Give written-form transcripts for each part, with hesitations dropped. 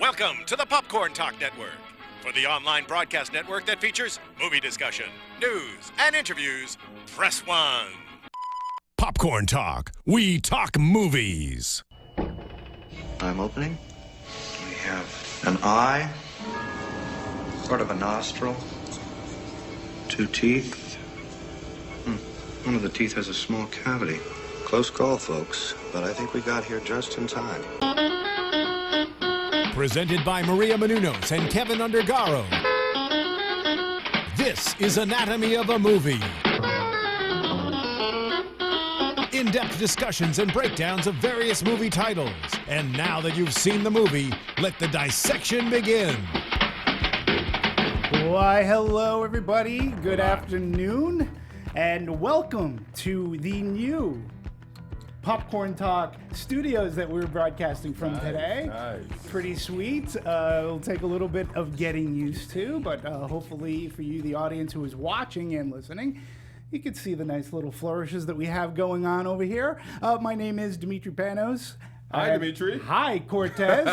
Welcome to the Popcorn Talk Network, for the online broadcast network that features movie discussion, news, and interviews. Press 1. Popcorn Talk. We talk movies. I'm opening. We have an eye, sort of a nostril, 2 teeth. One of the teeth has a small cavity. Close call, folks, but I think we got here just in time. Presented by Maria Menounos and Kevin Undergaro. This is Anatomy of a Movie. In-depth discussions and breakdowns of various movie titles. And now that you've seen the movie, let the dissection begin. Why, hello everybody. Good afternoon, and welcome to the new Popcorn Talk studios that we're broadcasting from today. Nice. Pretty sweet. It'll take a little bit of getting used to, but hopefully for you, the audience who is watching and listening, you can see the nice little flourishes that we have going on over here. My name is Demetri Panos. Hi, Demetri. Hi, Cortez.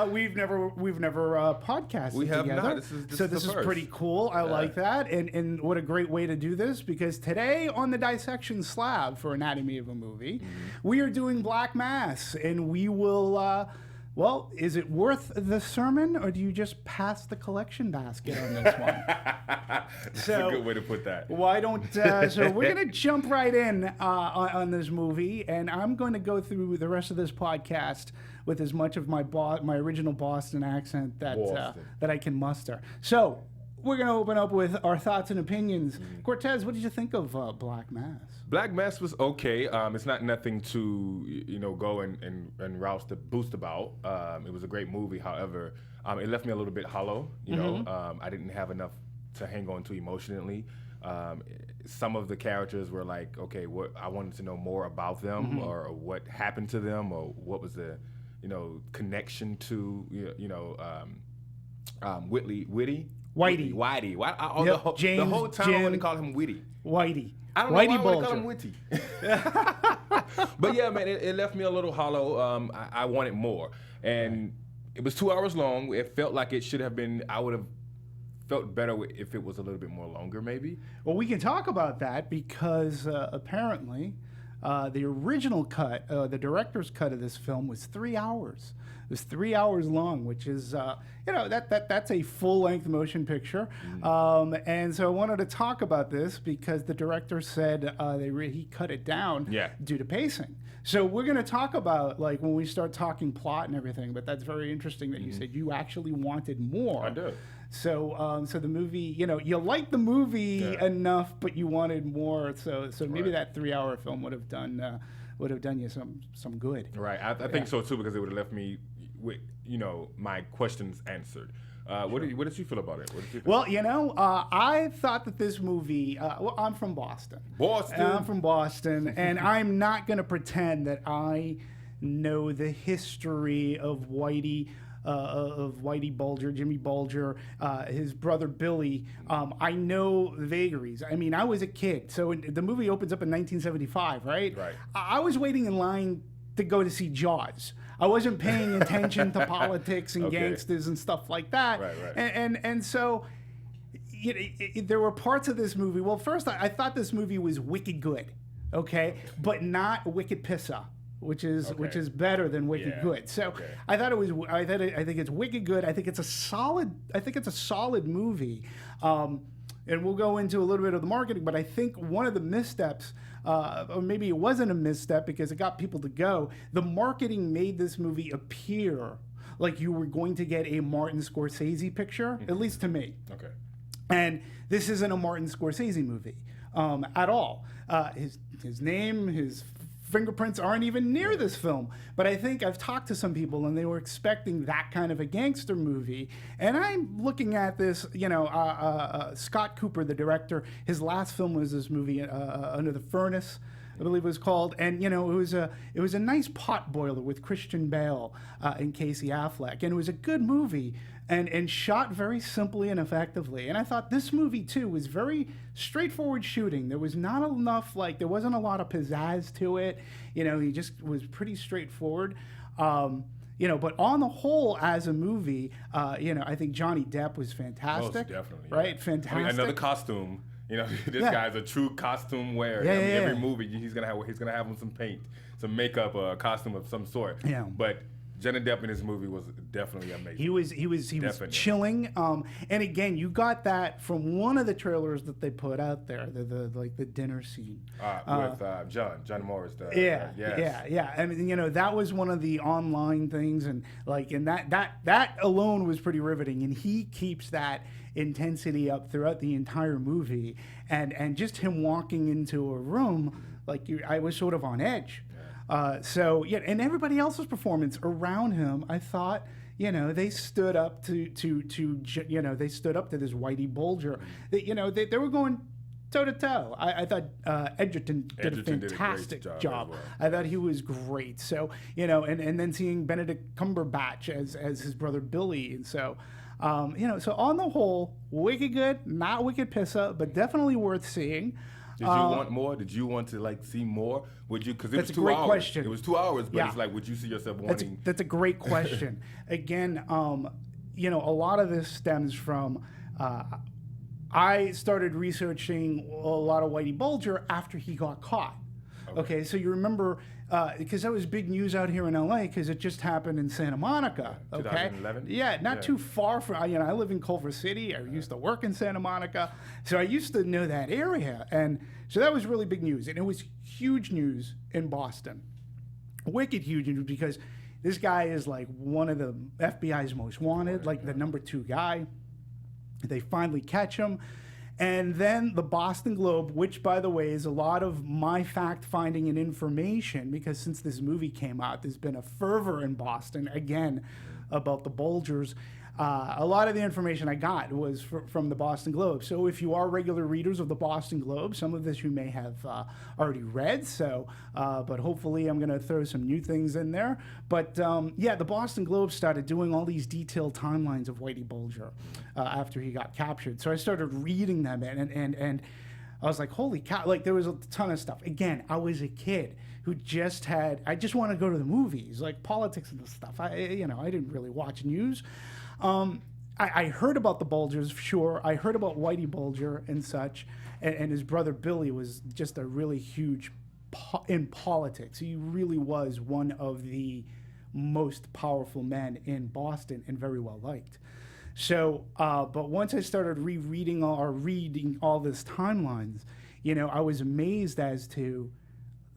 We've never podcasted We have together. not. This is This is pretty cool. I like that, and what a great way to do this, because today on the dissection slab for Anatomy of a Movie, we are doing Black Mass, and we will. Well, is it worth the sermon, or do you just pass the collection basket on this one? That's a good way to put that. Why don't, so we're going to jump right in on this movie, and I'm going to go through the rest of this podcast with as much of my original Boston accent that I can muster. So we're going to open up with our thoughts and opinions. Cortez, what did you think of Black Mass? Black Mass was okay. It's not nothing to go and rouse the boost about. It was a great movie. However, it left me a little bit hollow. I didn't have enough to hang on to emotionally. Some of the characters were like, okay, what I wanted to know more about them, or what happened to them, or what was the connection to Whitey. The whole time I want to call him Whitey. Whitey. I don't know Whitey why I Bulger. want to call him Whitey. But yeah, man, it left me a little hollow. I wanted more. And it was 2 hours long. It felt like it should have been, I would have felt better if it was a little bit more longer, maybe. Well, we can talk about that because apparently the original cut, the director's cut of this film was 3 hours. It was 3 hours long, which is, that's a full-length motion picture. And so I wanted to talk about this because the director said he cut it down due to pacing. So we're going to talk about, like, when we start talking plot and everything, but that's very interesting that you said you actually wanted more. I do. So, so the movie, you liked the movie enough, but you wanted more. So maybe that 3 hour film would have done you some good. Right. I think so too, because it would have left me with my questions answered. What did you feel about it? What did you think? Well, I thought that this movie. I'm from Boston. I'm from Boston, and I'm not going to pretend that I know the history of Whitey Bulger, Jimmy Bulger, his brother Billy. I know the vagaries. I mean, I was a kid. So the movie opens up in 1975, right? Right. I was waiting in line to go to see Jaws. I wasn't paying attention to politics and gangsters and stuff like that. Right. And so there were parts of this movie. Well, first, I thought this movie was wicked good, but not wicked pissa. Which is better than Wicked Good. So I thought it was. I think it's Wicked Good. I think it's a solid movie. And we'll go into a little bit of the marketing. But I think one of the missteps, or maybe it wasn't a misstep because it got people to go. The marketing made this movie appear like you were going to get a Martin Scorsese picture, at least to me. Okay. And this isn't a Martin Scorsese movie at all. His name, his fingerprints aren't even near this film. But I think I've talked to some people and they were expecting that kind of a gangster movie. And I'm looking at this, Scott Cooper, the director, his last film was this movie, Under the Furnace, I believe it was called. And, it was a nice pot boiler with Christian Bale and Casey Affleck. And it was a good movie. And shot very simply and effectively. And I thought this movie, too, was very straightforward shooting. There was not enough, there wasn't a lot of pizzazz to it. He just was pretty straightforward. But on the whole, as a movie, I think Johnny Depp was fantastic. Most definitely, right? yeah. Fantastic. I mean, another costume. This guy's a true costume wearer. Every movie he's gonna have him some paint, some makeup, a costume of some sort. Yeah. But Johnny Depp in this movie was definitely amazing. He was chilling. And again, you got that from one of the trailers that they put out there, the dinner scene with John Morris. Yeah. I mean, that was one of the online things, and that alone was pretty riveting. And he keeps that intensity up throughout the entire movie, and just him walking into a room, I was sort of on edge. And everybody else's performance around him, I thought, they stood up to this Whitey Bulger. They were going toe to toe. I thought Edgerton did a fantastic job. Well. I thought he was great. So and then seeing Benedict Cumberbatch as his brother Billy, and so. So on the whole, wicked good, not wicked pissa, but definitely worth seeing. Did you want more? Did you want to see more? Would you? Because it was 2 hours. That's a great question. It was 2 hours, but it's would you see yourself wanting? That's a great question. Again, a lot of this stems from. I started researching a lot of Whitey Bulger after he got caught. Okay, so you remember, because that was big news out here in LA, because it just happened in Santa Monica. Okay, 2011. Yeah, not too far from. I live in Culver City. I used to work in Santa Monica, so I used to know that area, and so that was really big news, and it was huge news in Boston, wicked huge news, because this guy is one of the FBI's most wanted, the number 2 guy. They finally catch him. And then the Boston Globe, which, by the way, is a lot of my fact-finding and information, because since this movie came out, there's been a fervor in Boston, again, about the Bulgers. A lot of the information I got was from the Boston Globe. So if you are regular readers of the Boston Globe, some of this you may have already read. So, but hopefully I'm going to throw some new things in there. But the Boston Globe started doing all these detailed timelines of Whitey Bulger after he got captured. So I started reading them, and I was like, holy cow! There was a ton of stuff. Again, I was a kid who I just want to go to the movies, politics and stuff. I didn't really watch news. I heard about the Bulgers, sure. I heard about Whitey Bulger and such, and his brother Billy was just a really huge in politics. He really was one of the most powerful men in Boston and very well liked. So, but once I started reading all this timelines, I was amazed as to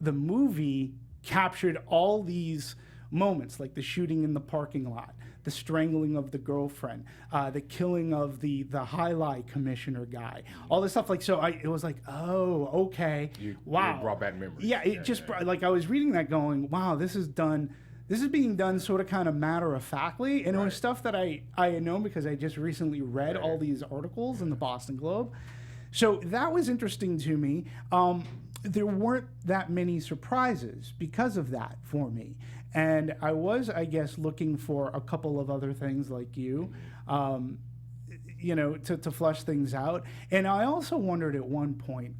the movie captured all these moments, like the shooting in the parking lot, the strangling of the girlfriend, the killing of the highlight commissioner guy, all this stuff. It was oh, okay, wow. You brought back memories. Yeah, I was reading that going, wow, this is being done sort of kind of matter-of-factly, and it was stuff that I had known because I just recently read all these articles in the Boston Globe. So that was interesting to me. There weren't that many surprises because of that for me. And I was, I guess, looking for a couple of other things like you, to flush things out. And I also wondered at one point,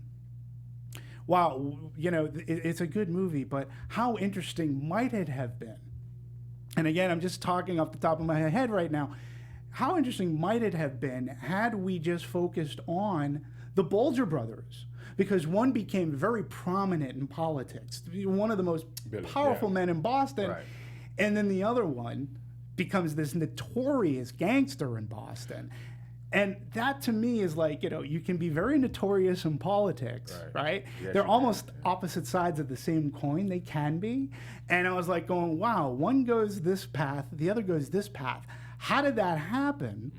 wow, it's a good movie, but how interesting might it have been? And again, I'm just talking off the top of my head right now. How interesting might it have been had we just focused on the Bulger brothers? Because one became very prominent in politics, one of the most powerful men in Boston, and then the other one becomes this notorious gangster in Boston. And that to me is you can be very notorious in politics, right? Yes, they're almost opposite sides of the same coin. They can be. And I was going, wow, one goes this path, the other goes this path. How did that happen?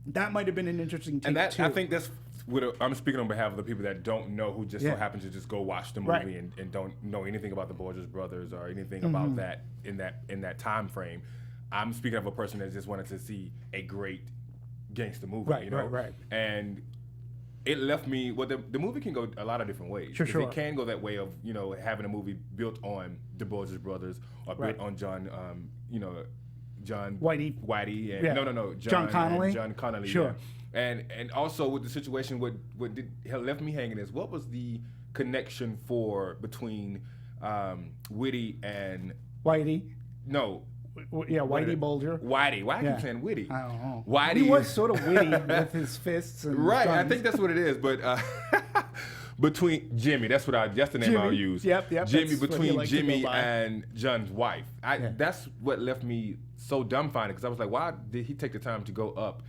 That might have been an interesting take, too. I think that's I'm speaking on behalf of the people that don't know, who just so happen to just go watch the movie and don't know anything about the Bulger brothers or anything about that in that time frame. I'm speaking of a person that just wanted to see a great gangster movie, Right. And it left me. Well, the movie can go a lot of different ways. Sure. It can go that way of having a movie built on the Bulger brothers or built on John Whitey and John Connolly. John Connolly. Sure. Yeah. And also with the situation, what left me hanging is, what was the connection between Whitey and Whitey? No, Whitey Bulger. Whitey. Why I keep saying witty? I don't know. Whitey He was is- sort of witty with his fists and Right, I guns. think that's what it is. But between Jimmy, that's the name I'll Jimmy. use. Yep, Jimmy, that's what he between liked to go Jimmy by. and John's wife. That's what left me so dumbfounded because I was like, why did he take the time to go up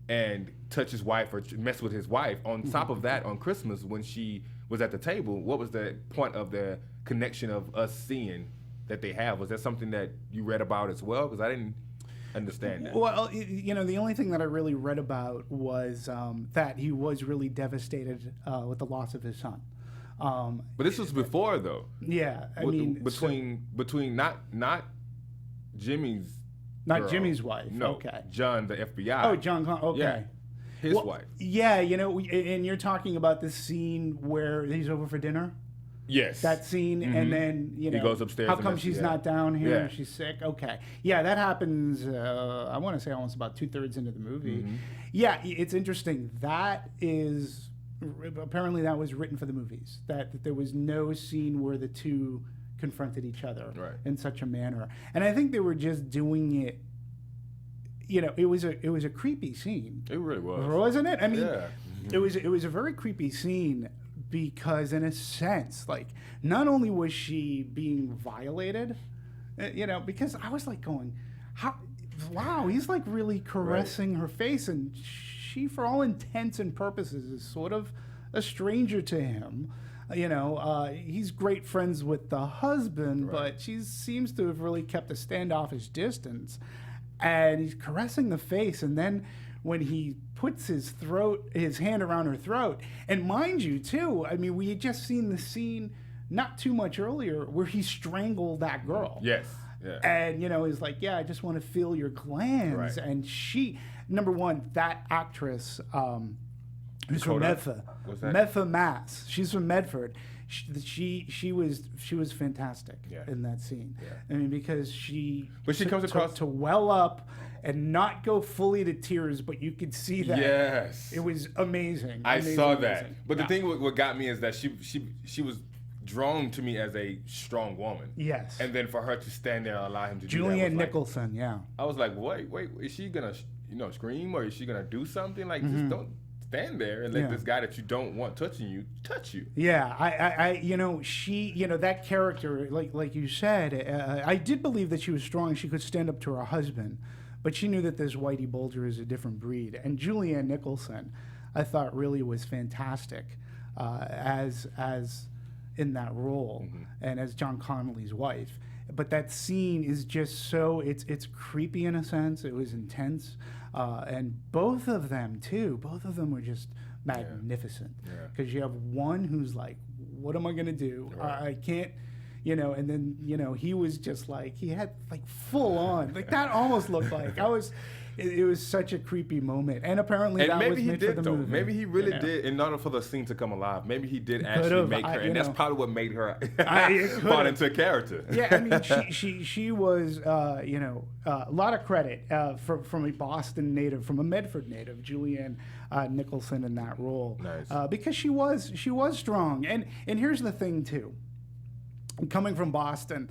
and touch his wife or mess with his wife? On top of that, on Christmas when she was at the table, what was the point of the connection of us seeing that they have? Was that something that you read about as well? Because I didn't understand that. Well, the only thing that I really read about was that he was really devastated with the loss of his son. But this was before, though. Yeah, I mean, between not Jimmy's, not girl. Jimmy's wife. No, Okay. John, the FBI. Oh, John. Okay. Yeah, his wife. Yeah, and you're talking about this scene where he's over for dinner. Yes. That scene, and then he goes upstairs How and come that's- she's yeah. not down here? Yeah. She's sick. Okay, yeah, that happens. I want to say almost about 2/3 into the movie. Yeah, it's interesting. That is apparently that was written for the movies. That there was no scene where the two confronted each other in such a manner, and I think they were just doing it. It was a creepy scene. It really was, wasn't it? I mean, Yeah. it was a very creepy scene. Because in a sense, like, not only was she being violated, because I was like going, wow, he's like really caressing her face, and she, for all intents and purposes, is sort of a stranger to him. He's great friends with the husband, but she seems to have really kept a standoffish distance, and he's caressing the face, and then when he puts his hand around her throat, and mind you, too, I mean, we had just seen the scene not too much earlier where he strangled that girl. Yes. Yeah. And, he's like, yeah, I just want to feel your glands. Right. And she, number one, that actress, who's from Dakota? Medford. What's that? Medford, Mass. She's from Medford. She was fantastic in that scene. Yeah. I mean, because she comes across to well up and not go fully to tears, but you could see that. Yes. It was amazing. I Amazing, saw that. amazing. But Yeah. the thing what got me is that she was drawn to me as a strong woman. Yes. And then for her to stand there and allow him to do that Julianne was like, Nicholson, yeah. I was like, wait, is she gonna scream or is she gonna do something? Like just don't stand there and let this guy that you don't want touching you touch you. Yeah, I she, that character, like you said, I did believe that she was strong. She could stand up to her husband, but she knew that this Whitey Bulger is a different breed. And Julianne Nicholson, I thought really was fantastic as in that role and as John Connolly's wife. But that scene is just so it's creepy in a sense. It was intense, and both of them were just magnificent. Because you have one who's like, "What am I gonna do? I can't." And then he was just like he had like full on like that almost looked like it was such a creepy moment, and apparently that was meant for the movie. Maybe he really did in order for the scene to come alive. Maybe he did actually could've, make her, and that's probably what made her fall into a character. Yeah, I mean, she was, a lot of credit from a Boston native, from a Medford native, Julianne Nicholson in that role. Nice. Because she was strong, and here's the thing too. Coming from Boston,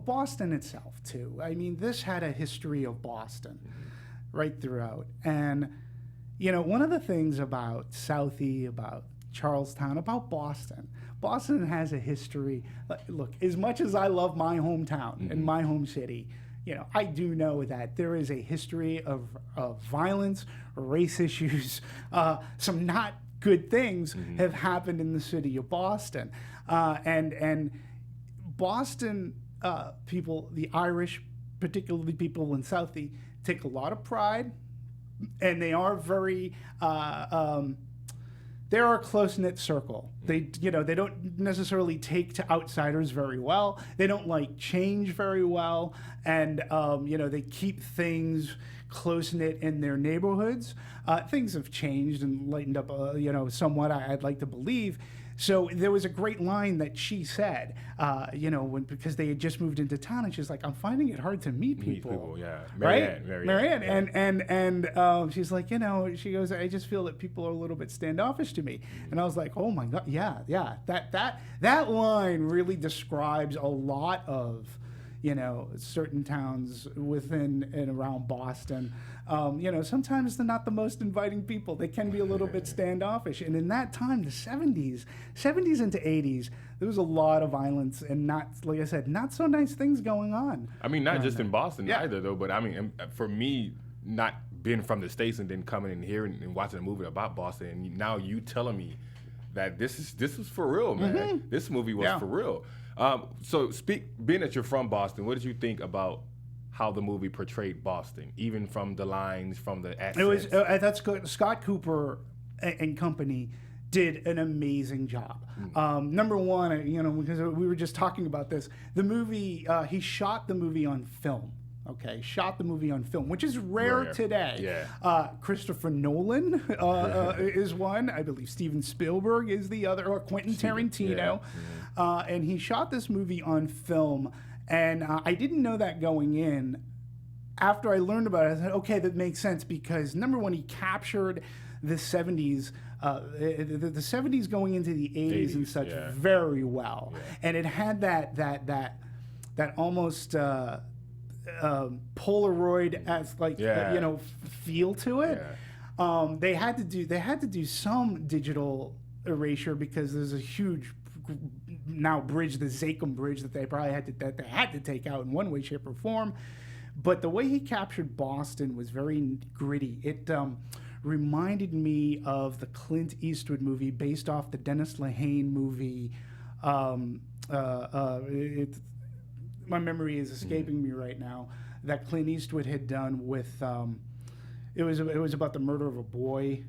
Boston itself too. I mean, this had a history of Boston right throughout, and one of the things about Southie, about Charlestown, about Boston has a history. Look, as much as I love my hometown and my home city, I do know that there is a history of violence, race issues, some not good things have happened in the city of Boston, and Boston people, the Irish, particularly people in Southie, take a lot of pride, and they are very. They're a close-knit circle. They don't necessarily take to outsiders very well. They don't like change very well, and they keep things close-knit in their neighborhoods. Things have changed and lightened up, somewhat. I'd like to believe. So there was a great line that she said, because they had just moved into town, and she's like, "I'm finding it hard to meet people." Yeah, Marianne. yeah. And she's like, she goes, "I just feel that people are a little bit standoffish to me," and I was like, "Oh my God, yeah." That line really describes a lot of, certain towns within and around Boston. Sometimes they're not the most inviting people. They can be a little bit standoffish. And in that time, the 70s into 80s, there was a lot of violence and like I said, not so nice things going on. I mean, not just in Boston either, though, but I mean, for me, not being from the States and then coming in here and watching a movie about Boston, and now you telling me that this is for real, man. Mm-hmm. This movie was for real. So being that you're from Boston, what did you think about how the movie portrayed Boston, even from the lines, from the accents? I thought Scott Cooper and company did an amazing job. Number one, because we were just talking about this, the movie, he shot the movie on film. Okay, shot the movie on film, which is rare today. Yeah. Christopher Nolan is one. I believe Steven Spielberg is the other, or Quentin Tarantino. Yeah. And he shot this movie on film. And I didn't know that going in. After I learned about it, I said, okay, that makes sense, because number one, he captured the 70s, the 70s going into the 80s and such very well. Yeah. And it had that almost Polaroid as feel to it. Yeah. They had to do some digital erasure, because there's a huge bridge, the Zakum Bridge, that they probably had to take out in one way, shape, or form. But the way he captured Boston was very gritty. It reminded me of the Clint Eastwood movie based off the Dennis Lehane movie. My memory is escaping me right now. That Clint Eastwood had done with it was about the murder of a boy.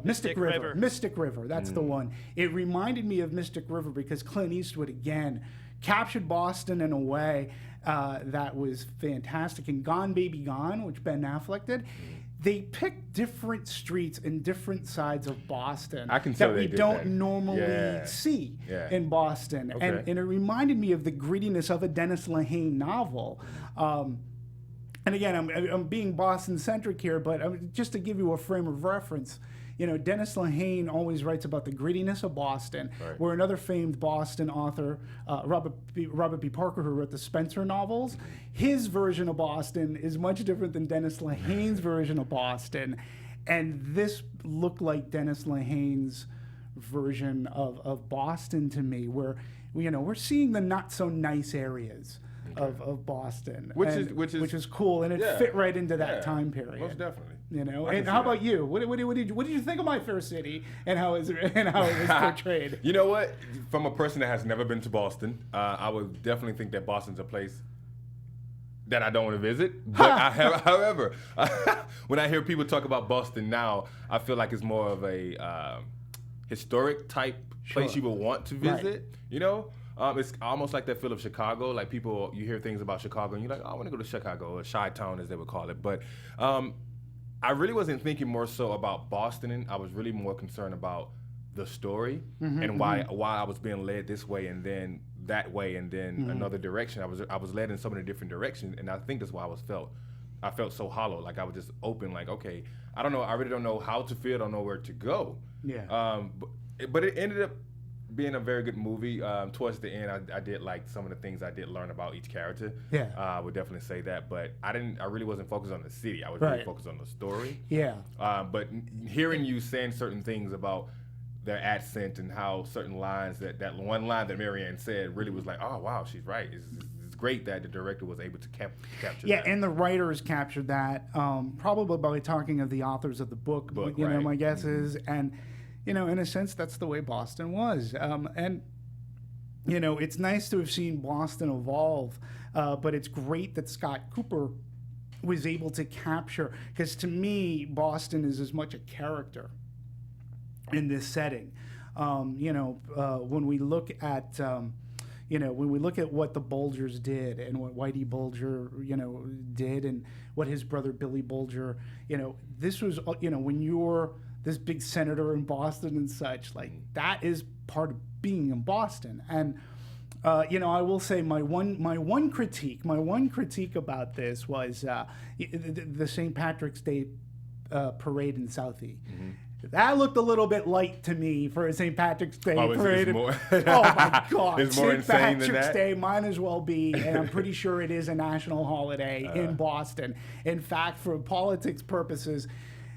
Mystic River. Mystic River, that's the one. It reminded me of Mystic River, because Clint Eastwood, again, captured Boston in a way that was fantastic. And Gone Baby Gone, which Ben Affleck did, they picked different streets and different sides of Boston that we don't normally see in Boston. Okay. And it reminded me of the grittiness of a Dennis Lehane novel. And again, I'm being Boston-centric here, but just to give you a frame of reference, Dennis Lehane always writes about the grittiness of Boston, where another famed Boston author, Robert B. Parker, who wrote the Spencer novels, his version of Boston is much different than Dennis Lehane's version of Boston. And this looked like Dennis Lehane's version of Boston to me, where we're seeing the not so nice areas of Boston, which is cool, and it fit right into that time period. Most definitely. And how about you? What did you think of My Fair City and how it was portrayed? You know what? From a person that has never been to Boston, I would definitely think that Boston's a place that I don't want to visit. But however, when I hear people talk about Boston now, I feel like it's more of a historic type place you would want to visit. Right. It's almost like that feel of Chicago. Like you hear things about Chicago, and you're like, oh, I want to go to Chicago, or Chi-Town as they would call it. But I really wasn't thinking more so about Boston, and I was really more concerned about the story and why I was being led this way and then that way and then another direction. I was led in so many different directions, and I think that's why I felt so hollow. Like I was just open. Like, okay, I don't know. I really don't know how to feel. I don't know where to go. Yeah. But it ended up being a very good movie. Towards the end, I did like some of the things I did learn about each character. Yeah. I would definitely say that. But I really wasn't focused on the city. I was really focused on the story. Yeah. But hearing you saying certain things about their accent and how certain lines, that one line that Marianne said really was like, oh, wow, she's right. It's great that the director was able to capture that. Yeah, and the writers captured that, probably by talking of the authors of the book my guess is. And in a sense, that's the way Boston was. And it's nice to have seen Boston evolve, but it's great that Scott Cooper was able to capture, because to me, Boston is as much a character in this setting. When we look at what the Bulgers did and what Whitey Bulger, did, and what his brother Billy Bulger, this was, when you're this big senator in Boston and such, like that is part of being in Boston. And I will say my one critique about this was the St. Patrick's Day parade in Southie. That looked a little bit light to me for a St. Patrick's Day parade. It's more, oh my God! It's more St. insane Patrick's than that. Day might as well be, and I'm pretty sure it is a national holiday in Boston. In fact, for politics purposes,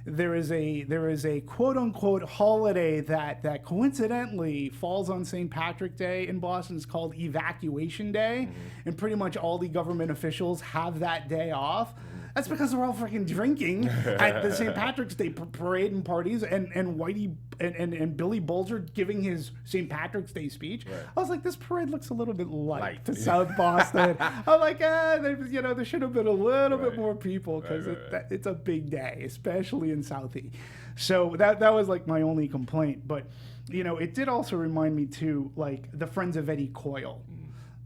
there is a quote unquote holiday that coincidentally falls on St. Patrick's Day in Boston. It's called Evacuation Day, and pretty much all the government officials have that day off. That's because they're all freaking drinking at the St. Patrick's Day parade and parties, and Whitey and Billy Bulger giving his St. Patrick's Day speech. Right. I was like, this parade looks a little bit light to South Boston. I'm like, there should have been a little bit more people because it's a big day, especially in Southie. So that was like my only complaint. But it did also remind me too, like the Friends of Eddie Coyle,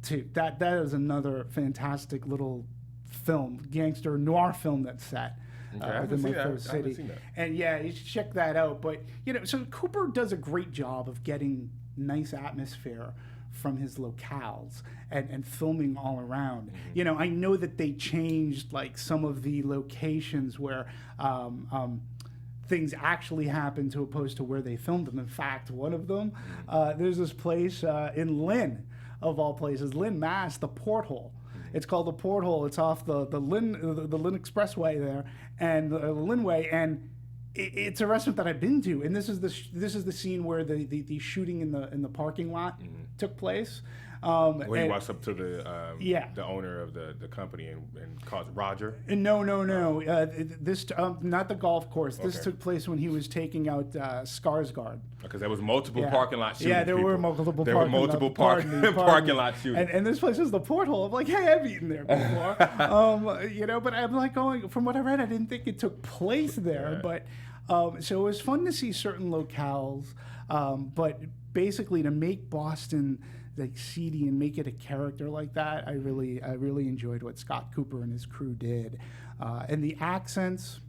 too. That is another fantastic little film, gangster noir film that's set within my first city. And yeah, you should check that out. But so Cooper does a great job of getting nice atmosphere from his locales and filming all around. I know that they changed like some of the locations where things actually happened to opposed to where they filmed them. In fact, one of them, there's this place in Lynn, of all places, Lynn, Mass, the Porthole. It's called the Porthole. It's off the Lynn Expressway there, and the Lynnway, and it's a restaurant that I've been to. And this is the scene where the shooting in the parking lot took place. Where he walks up to the owner of the company and calls Roger. No. This not the golf course. This took place when he was taking out Sarsgaard. Because there was multiple parking lot shootings. Yeah, there were multiple parking lot shootings. And this place is the Porthole. I'm like, hey, I've eaten there before. But I'm like going, from what I read, I didn't think it took place there. Right. But so it was fun to see certain locales. But basically to make Boston like seedy and make it a character like that, I really enjoyed what Scott Cooper and his crew did. And the accents,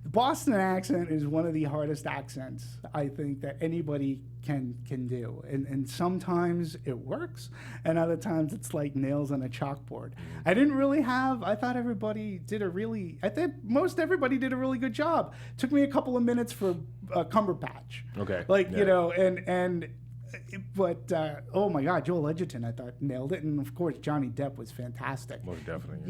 the Boston accent is one of the hardest accents I think that anybody can do. And sometimes it works, and other times it's like nails on a chalkboard. I thought everybody did most everybody did a really good job. Took me a couple of minutes for Cumberbatch. Okay. But oh my God, Joel Edgerton, I thought nailed it, and of course Johnny Depp was fantastic. Most definitely. Yeah.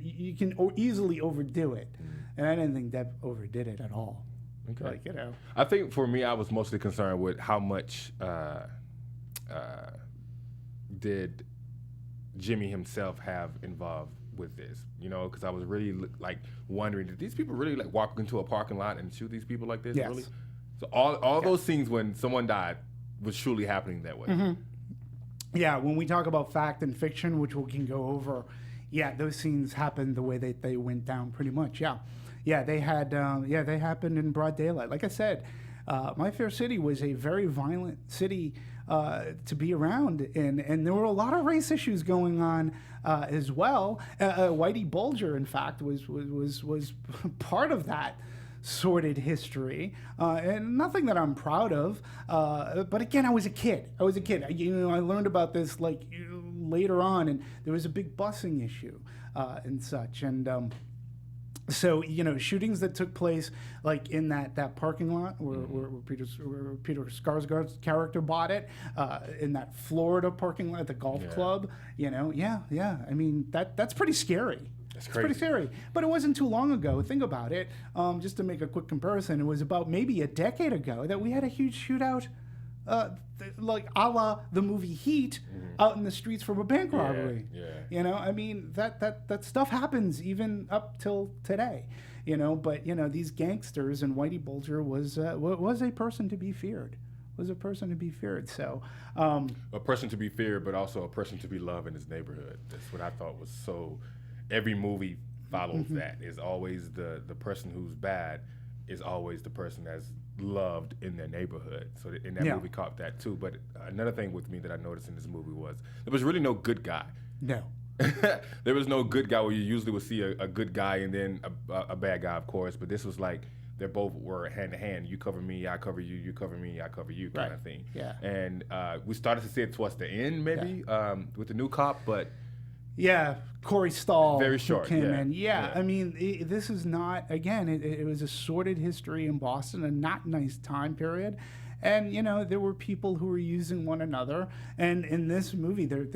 You can easily overdo it, and I didn't think Depp overdid it at all. Okay. I think for me, I was mostly concerned with how much did Jimmy himself have involved with this, because I was really like wondering, did these people really like walk into a parking lot and shoot these people like this? Yes. Really? So all those scenes when someone died was truly happening that way. Mm-hmm. Yeah, when we talk about fact and fiction, which we can go over, those scenes happened the way they went down pretty much. Yeah, they had they happened in broad daylight. Like I said, my fair city was a very violent city to be around in, and there were a lot of race issues going on as well. Whitey Bulger, in fact, was part of that sordid history, and nothing that I'm proud of. But again, I was a kid. I learned about this like later on, and there was a big busing issue and such. And so shootings that took place like in that parking lot where Peter Skarsgård's character bought it, in that Florida parking lot at the golf club. I mean that's pretty scary. It's pretty scary. But it wasn't too long ago. Think about it. Just to make a quick comparison, it was about maybe a decade ago that we had a huge shootout, like a la the movie Heat, out in the streets from a bank robbery. Yeah. I mean, that stuff happens even up till today. But these gangsters, and Whitey Bulger was a person to be feared. So a person to be feared, but also a person to be loved in his neighborhood. That's what I thought was so. Every movie follows that. Is always the person who's bad is always the person that's loved in their neighborhood. So in that movie caught that too. But another thing with me that I noticed in this movie was there was really no good guy. No. There was no good guy where you usually would see a good guy and then a bad guy, of course. But this was like they both were hand to hand. You cover me, I cover you. You cover me, I cover you, kind of thing. Yeah. And we started to see it towards the end, maybe with the new cop, but. Yeah, Corey Stoll. Very short, Who came yeah. in. Yeah, Yeah. I mean, this is not, again, it was a sordid history in Boston, a not nice time period. And, you know, there were people who were using one another. And in this movie, there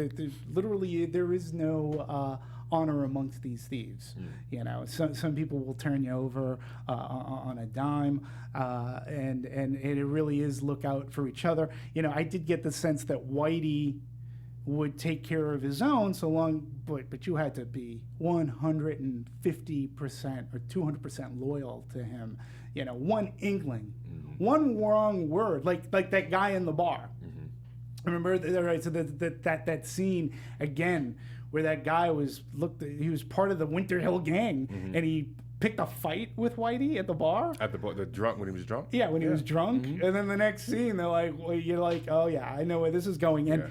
literally, there is no honor amongst these thieves. You know, some people will turn you over on a dime. And it really is look out for each other. You know, I did get the sense that Whitey would take care of his own so long, but you had to be 150% or 200% loyal to him. You know, one inkling, one wrong word, like that guy in the bar. Remember, right? So that scene again where that guy he was part of the Winter Hill gang, and he picked a fight with Whitey at the bar. At the bar, the drunk when he was drunk. Yeah, when he was drunk, and then the next scene they're like, well, you're like, oh yeah, I know where this is going, and.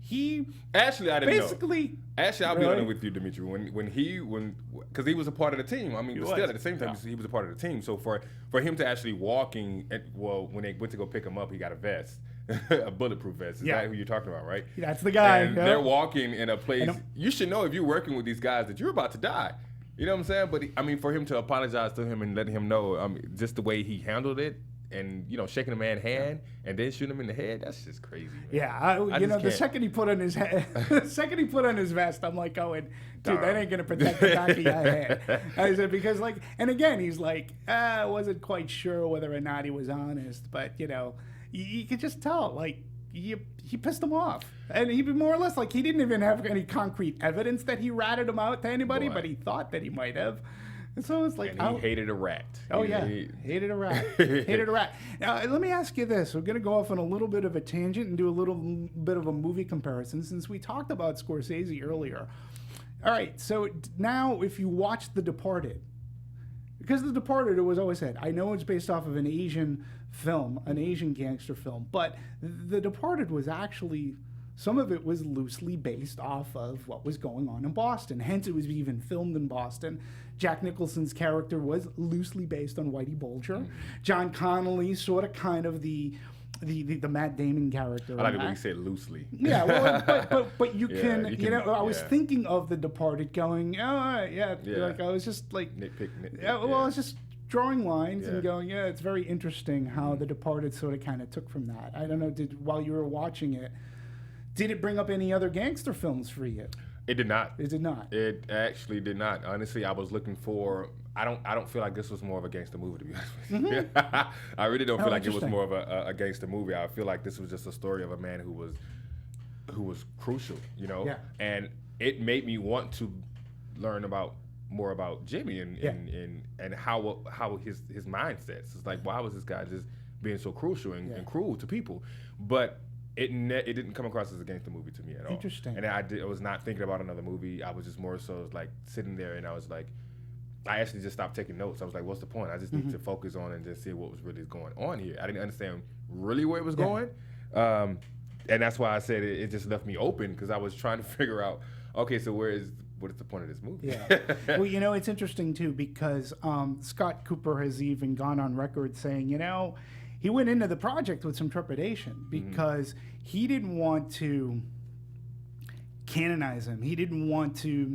He actually, I didn't basically, know. Actually, I'll be honest with you, Demetri. Because he was a part of the team. I mean, but still at the same time, he was a part of the team. So for him to actually walking, when they went to go pick him up, he got a vest, a bulletproof vest. Is that who you're talking about, right? That's the guy. And they're walking in a place. You should know if you're working with these guys that you're about to die. You know what I'm saying? But I mean, for him to apologize to him and letting him know, just the way he handled it. And shaking a man's hand and then shooting him in the head—that's just crazy. Man. Yeah, the second he put on his vest, I'm like going, dude, that ain't gonna protect the back of your head. I said because and again, he's like, I wasn't quite sure whether or not he was honest, but you could just tell, he pissed him off, and he more or less he didn't even have any concrete evidence that he ratted him out to anybody, but he thought that he might have. And so it's like, and he hated a rat. Oh, hated a rat. Hated a rat. Now, let me ask you this. We're going to go off on a little bit of a tangent and do a little bit of a movie comparison since we talked about Scorsese earlier. All right, so now if you watch The Departed, because The Departed, it was always said, I know it's based off of an Asian film, an Asian gangster film, but The Departed was actually... Some of it was loosely based off of what was going on in Boston. Hence, it was even filmed in Boston. Jack Nicholson's character was loosely based on Whitey Bulger. John Connolly, sort of kind of the Matt Damon character. I like it when you said loosely. Yeah, well, but you can, I was yeah. thinking of The Departed going, oh, all right, yeah. Like, I was just like... Nitpick. Yeah, well, I was just drawing lines and going, yeah, it's very interesting how The Departed sort of kind of took from that. I don't know, while you were watching it, did it bring up any other gangster films for you? It did not. It did not. It actually did not. Honestly, I was looking for. I don't feel like this was more of a gangster movie, to be honest with you. I really don't feel like it was more of a gangster movie. I feel like this was just a story of a man who was crucial, Yeah. And it made me want to learn more about Jimmy and how his mindsets. It's like, why was this guy just being so crucial and cruel to people? But it didn't come across as a gangster movie to me at all. Interesting. And I was not thinking about another movie. I was just more so like sitting there, and I was like, I actually just stopped taking notes. I was like, what's the point? I just need to focus on and just see what was really going on here. I didn't understand really where it was going. And that's why I said it just left me open, because I was trying to figure out, okay, so what is the point of this movie? Yeah. Well, it's interesting too, because Scott Cooper has even gone on record saying, he went into the project with some trepidation because he didn't want to canonize him. He didn't want to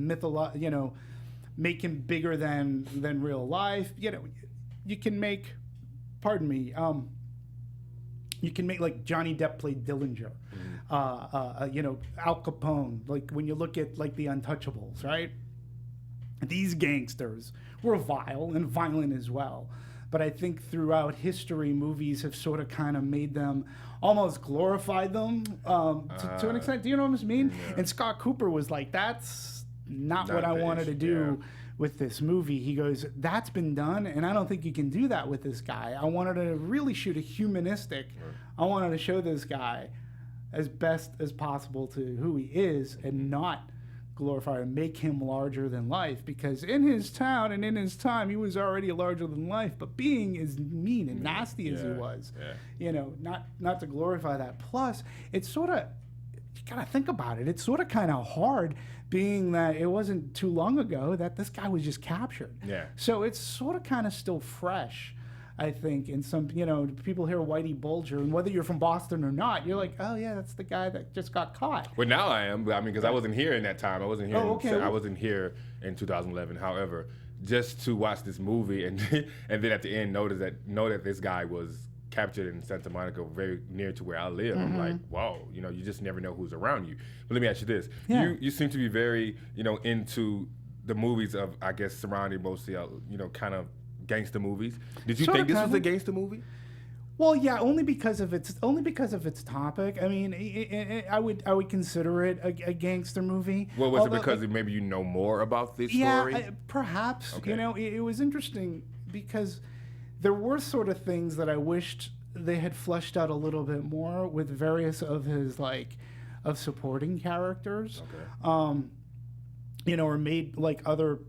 make him bigger than real life. You can make, you can make like Johnny Depp played Dillinger, Al Capone. Like when you look at like the Untouchables, right? These gangsters were vile and violent as well. But I think throughout history, movies have sort of kind of made them, almost glorified them to an extent. Do you know what I mean? Yeah. And Scott Cooper was like, that's not what I wanted to do with this movie. He goes, that's been done, and I don't think you can do that with this guy. I wanted to really shoot a humanistic. I wanted to show this guy as best as possible to who he is and not glorify and make him larger than life, because in his town and in his time he was already larger than life, but being as mean and nasty as he was, not to glorify that. Plus, it's sort of, you gotta think about it, it's sort of kind of hard, being that it wasn't too long ago that this guy was just captured. So it's sort of kind of still fresh. I think, and some, you know, people hear Whitey Bulger, and whether you're from Boston or not, you're like, oh yeah, that's the guy that just got caught. Well, now I am, but I mean, because I wasn't here in that time. I wasn't here. Oh, okay. I wasn't here in 2011. However, just to watch this movie and and then at the end know that this guy was captured in Santa Monica, very near to where I live. I'm like, whoa, you know, you just never know who's around you. But let me ask you this: you seem to be very, you know, into the movies of, I guess, surrounding mostly, you know, kind of gangster movies. Did you think this was a gangster movie? Well, yeah, only because of its topic. I mean, I would consider it a gangster movie. Well, was it because maybe you know more about this story? Yeah, perhaps. Okay. You know, it was interesting because there were sort of things that I wished they had fleshed out a little bit more with various of his of supporting characters. Okay. You know, or made like other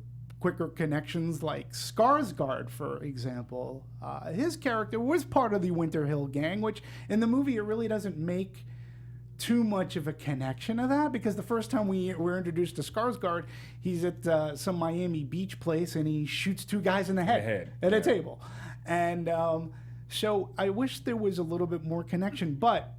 quicker connections, like Sarsgaard, for example. His character was part of the Winter Hill Gang, which in the movie it really doesn't make too much of a connection of that, because the first time we're introduced to Sarsgaard, he's at some Miami Beach place and he shoots two guys in the head at a table. And so I wish there was a little bit more connection. But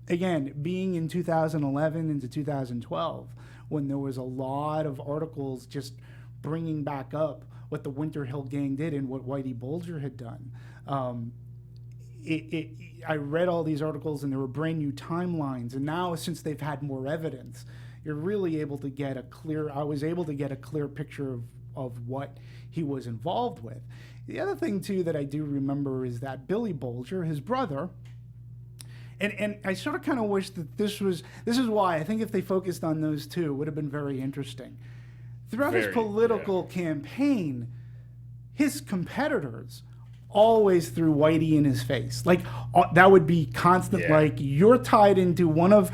again, being in 2011 into 2012, when there was a lot of articles just bringing back up what the Winter Hill Gang did and what Whitey Bulger had done. I read all these articles and there were brand new timelines. And now, since they've had more evidence, you're really able to get I was able to get a clear picture of what he was involved with. The other thing, too, that I do remember is that Billy Bulger, his brother, and I sort of kind of wish that this is why I think if they focused on those two, it would have been very interesting. Throughout his political campaign, his competitors always threw Whitey in his face. Like that would be constant. Like, you're tied into one of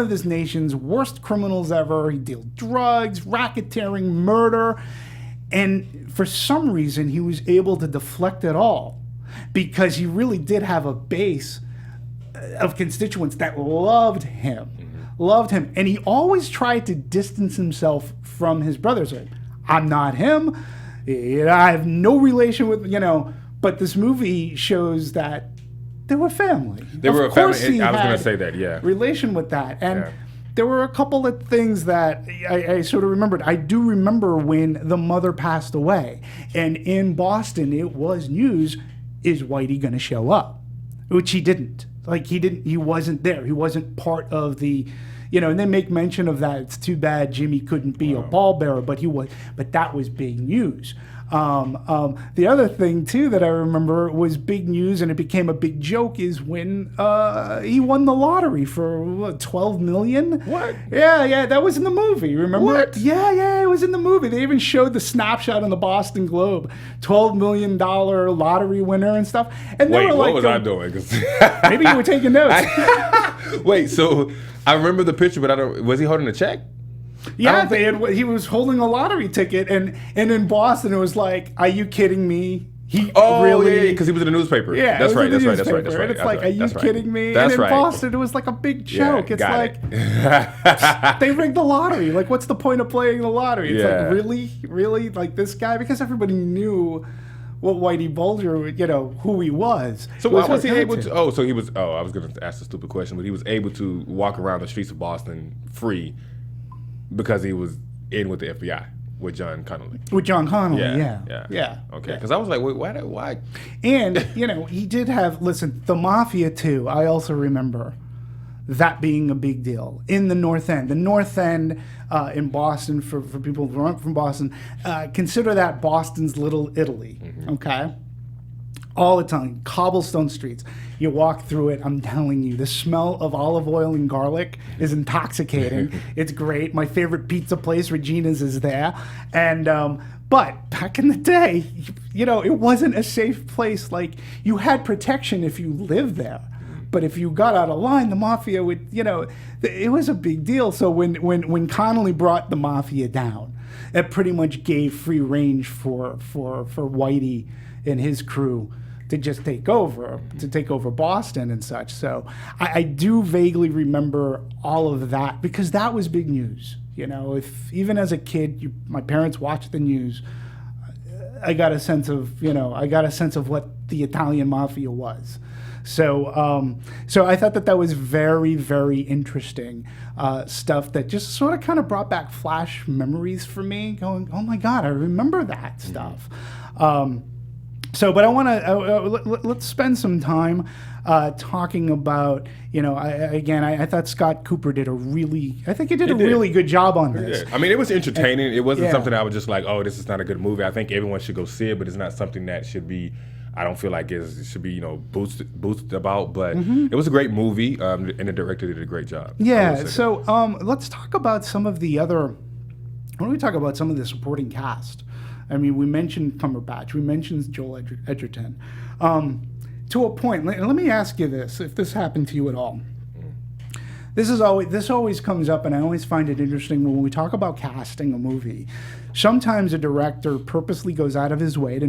this nation's worst criminals ever. He deals drugs, racketeering, murder, and for some reason he was able to deflect it all because he really did have a base of constituents that loved him. And he always tried to distance himself from his brothers. I'm not him. I have no relation with, but this movie shows that they were family. They were a family. I was going to say that, yeah. Relation with that. And there were a couple of things that I sort of remembered. I do remember when the mother passed away. And in Boston, it was news, is Whitey going to show up? Which he didn't. He wasn't there. He wasn't part of the, and they make mention of that. It's too bad Jimmy couldn't be a pallbearer, but that was big news. The other thing too that I remember was big news, and it became a big joke, is when he won the lottery for $12 million. What? Yeah, that was in the movie. Remember? What? Yeah, it was in the movie. They even showed the snapshot on the Boston Globe, $12 million lottery winner and stuff. And they were what was I doing? Maybe you were taking notes. Wait, so I remember the picture, but was he holding a check? Yeah, he was holding a lottery ticket, and in Boston it was like, "Are you kidding me?" Really, because he was in the newspaper. Yeah, that's right. And it's like, "Are you kidding me?" And in Boston it was like a big joke. It's like they rigged the lottery. Like, what's the point of playing the lottery? It's like, really, like this guy, because everybody knew what Whitey Bulger, who he was. So was he able to? Oh, so he was. Oh, I was going to ask a stupid question, but he was able to walk around the streets of Boston free because he was in with the FBI with John Connolly. With John Connolly, yeah. Okay, because I was like, wait, why? And he did have. Listen, the Mafia too. I also remember that being a big deal in the North End. The North End in Boston, for people who aren't from Boston, consider that Boston's Little Italy, okay? All the time, cobblestone streets. You walk through it, I'm telling you, the smell of olive oil and garlic is intoxicating. It's great. My favorite pizza place, Regina's, is there. And but back in the day, it wasn't a safe place. Like, you had protection if you lived there. But if you got out of line, the Mafia would, it was a big deal. So when Connolly brought the Mafia down, it pretty much gave free range for Whitey and his crew to just take over Boston and such. So I do vaguely remember all of that, because that was big news. If even as a kid, my parents watched the news, I got a sense of what the Italian mafia was. So so I thought that was very, very interesting stuff that just sort of kind of brought back flash memories for me, going, oh my God, I remember that stuff. So, but I want to let's spend some time talking about, I thought Scott Cooper did a really good job on this. I mean, it was entertaining. It wasn't something I was just like, oh, this is not a good movie. I think everyone should go see it, but it's not something that should be, I don't feel like it should be, boosted about. But it was a great movie, and the director did a great job. Yeah. So let's talk about some of the other. Why don't we talk about some of the supporting cast? I mean, we mentioned Cumberbatch. We mentioned Joel Edgerton. To a point, let me ask you this: if this happened to you at all, this always comes up, and I always find it interesting when we talk about casting a movie. Sometimes a director purposely goes out of his way to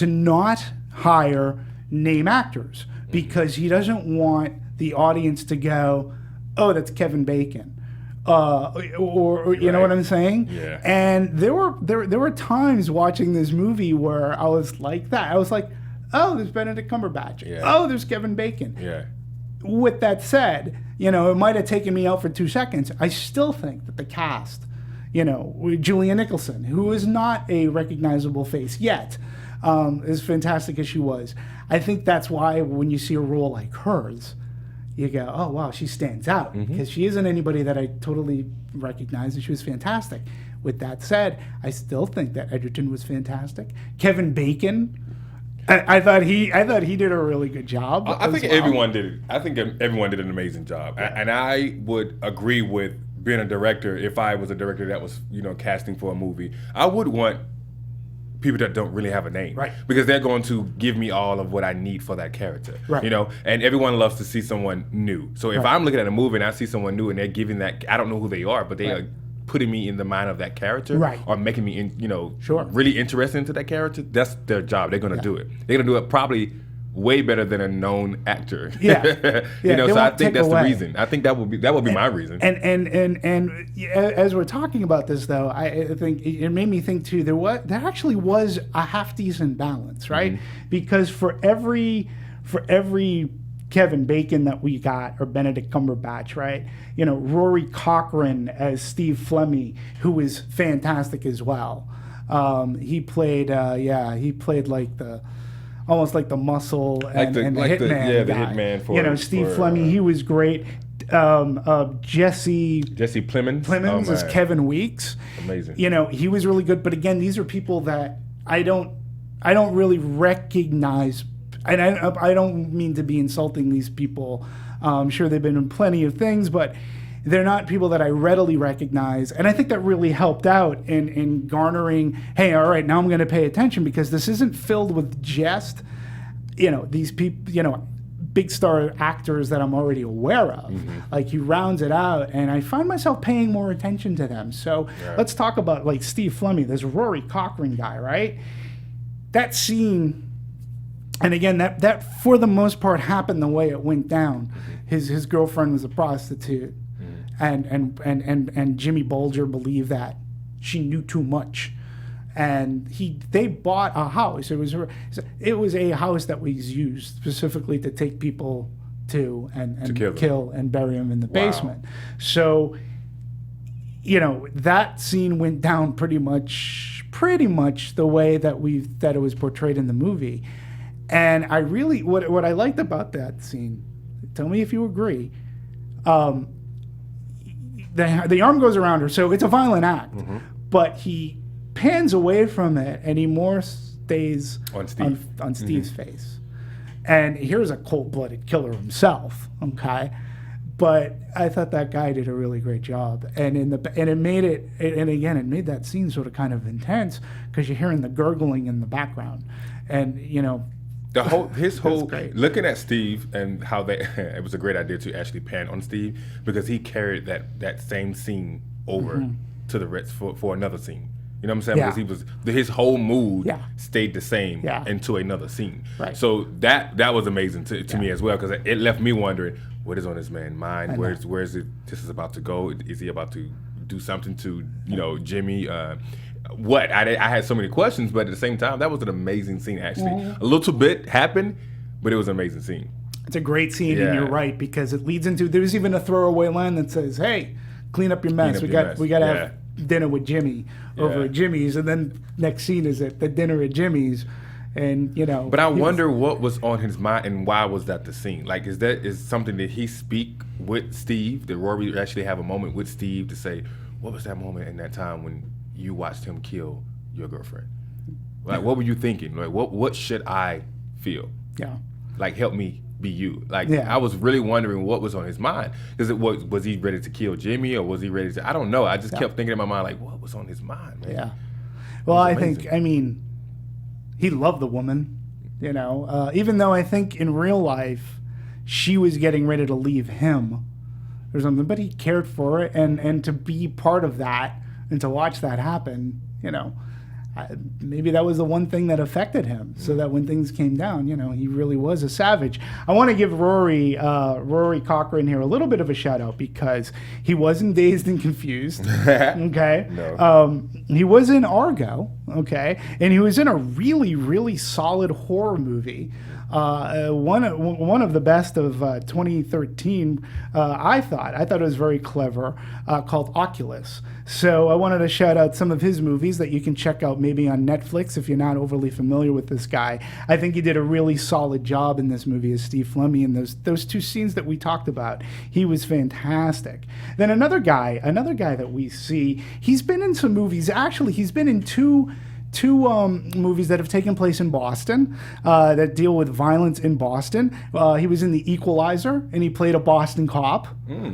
not hire name actors because he doesn't want the audience to go, "Oh, that's Kevin Bacon." Or you know what I'm saying? Yeah. And there were times watching this movie where I was like that. I was like, oh, there's Benedict Cumberbatch. Yeah. Oh, there's Kevin Bacon. Yeah. With that said, it might have taken me out for 2 seconds. I still think that the cast, Julia Nicholson, who is not a recognizable face yet, as fantastic as she was, I think that's why when you see a role like hers, you go, oh, wow, she stands out because she isn't anybody that I totally recognize, and she was fantastic. With that said, I still think that Edgerton was fantastic. Kevin Bacon, I thought he did a really good job. I think everyone did. I think everyone did an amazing job, and I would agree with being a director. If I was a director that was casting for a movie, I would want people that don't really have a name, right? Because they're going to give me all of what I need for that character, right? And everyone loves to see someone new. So if I'm looking at a movie and I see someone new and they're giving that, I don't know who they are, but they are putting me in the mind of that character, right? Or making me, really interested into that character. That's their job. They're going to do it. They're going to do it probably way better than a known actor. Yeah. So I think that's the reason. I think that would be my reason. And as we're talking about this, though, I think it made me think too. There actually was a half decent balance, right? Because for every Kevin Bacon that we got, or Benedict Cumberbatch, right? Rory Cochrane as Steve Flemmi, who was fantastic as well. He played like almost like the muscle and the hitman guy. The hitman Steve Flemmi, he was great. Jesse Plemons as Kevin Weeks. Amazing. He was really good. But again, these are people that I don't really recognize. And I don't mean to be insulting these people. I'm sure they've been in plenty of things, but they're not people that I readily recognize. And I think that really helped out in garnering, hey, all right, now I'm going to pay attention, because this isn't filled with just, these people, big star actors that I'm already aware of. Like, he rounds it out, and I find myself paying more attention to them. So let's talk about, like, Steve Flemmi, this Rory Cochrane guy, right? That scene, and again, that for the most part happened the way it went down. His girlfriend was a prostitute. And Jimmy Bulger believed that she knew too much, and they bought a house. It was a house that was used specifically to take people to kill and bury them in the basement. So, that scene went down pretty much the way that it was portrayed in the movie. And I really what I liked about that scene, tell me if you agree. The arm goes around her, so it's a violent act. But he pans away from it, and he more stays on Steve's face. And here's a cold-blooded killer himself, okay? But I thought that guy did a really great job, and it made that scene sort of kind of intense, because you're hearing the gurgling in the background, and his whole looking at Steve and how it was a great idea to actually pan on Steve, because he carried that same scene over to the rest for another scene. You know what I'm saying? Because his whole mood stayed the same into another scene. Right. So that was amazing to me as well, because it left me wondering, what is on this man's mind? Where's it? This is about to go. Is he about to do something to Jimmy? what? I had so many questions, but at the same time, that was an amazing scene, actually. A little bit happened, but it was an amazing scene. It's a great scene, and you're right, because it leads into, there's even a throwaway line that says, hey, clean up your mess. We got to have dinner with Jimmy over at Jimmy's, and then next scene is at the dinner at Jimmy's. And but I wonder what was on his mind, and why was that the scene? Like, is something that he speak with Steve? Did Rory actually have a moment with Steve to say, what was that moment in that time when you watched him kill your girlfriend? Like, what were you thinking? Like, what should I feel? Yeah. Like, help me be you. Like, I was really wondering what was on his mind. Because was he ready to kill Jimmy, or was he ready to? I don't know. I just kept thinking in my mind, like, what was on his mind, man? Yeah. Well, I think, he loved the woman, even though I think in real life she was getting ready to leave him or something, but he cared for it, and to be part of that and to watch that happen, maybe that was the one thing that affected him, so that when things came down, he really was a savage. I want to give Rory Cochrane here a little bit of a shout out, because he wasn't Dazed and Confused. Okay. No. He was in Argo. Okay. And he was in a really, really solid horror movie. One of the best of 2013, I thought it was very clever, called Oculus. So I wanted to shout out some of his movies that you can check out maybe on Netflix if you're not overly familiar with this guy. I think he did a really solid job in this movie as Steve Flemmi, and those two scenes that we talked about. He was fantastic. Then another guy that we see, he's been in some movies. Actually, he's been in two movies that have taken place in Boston that deal with violence in Boston. He was in The Equalizer, and he played a Boston cop,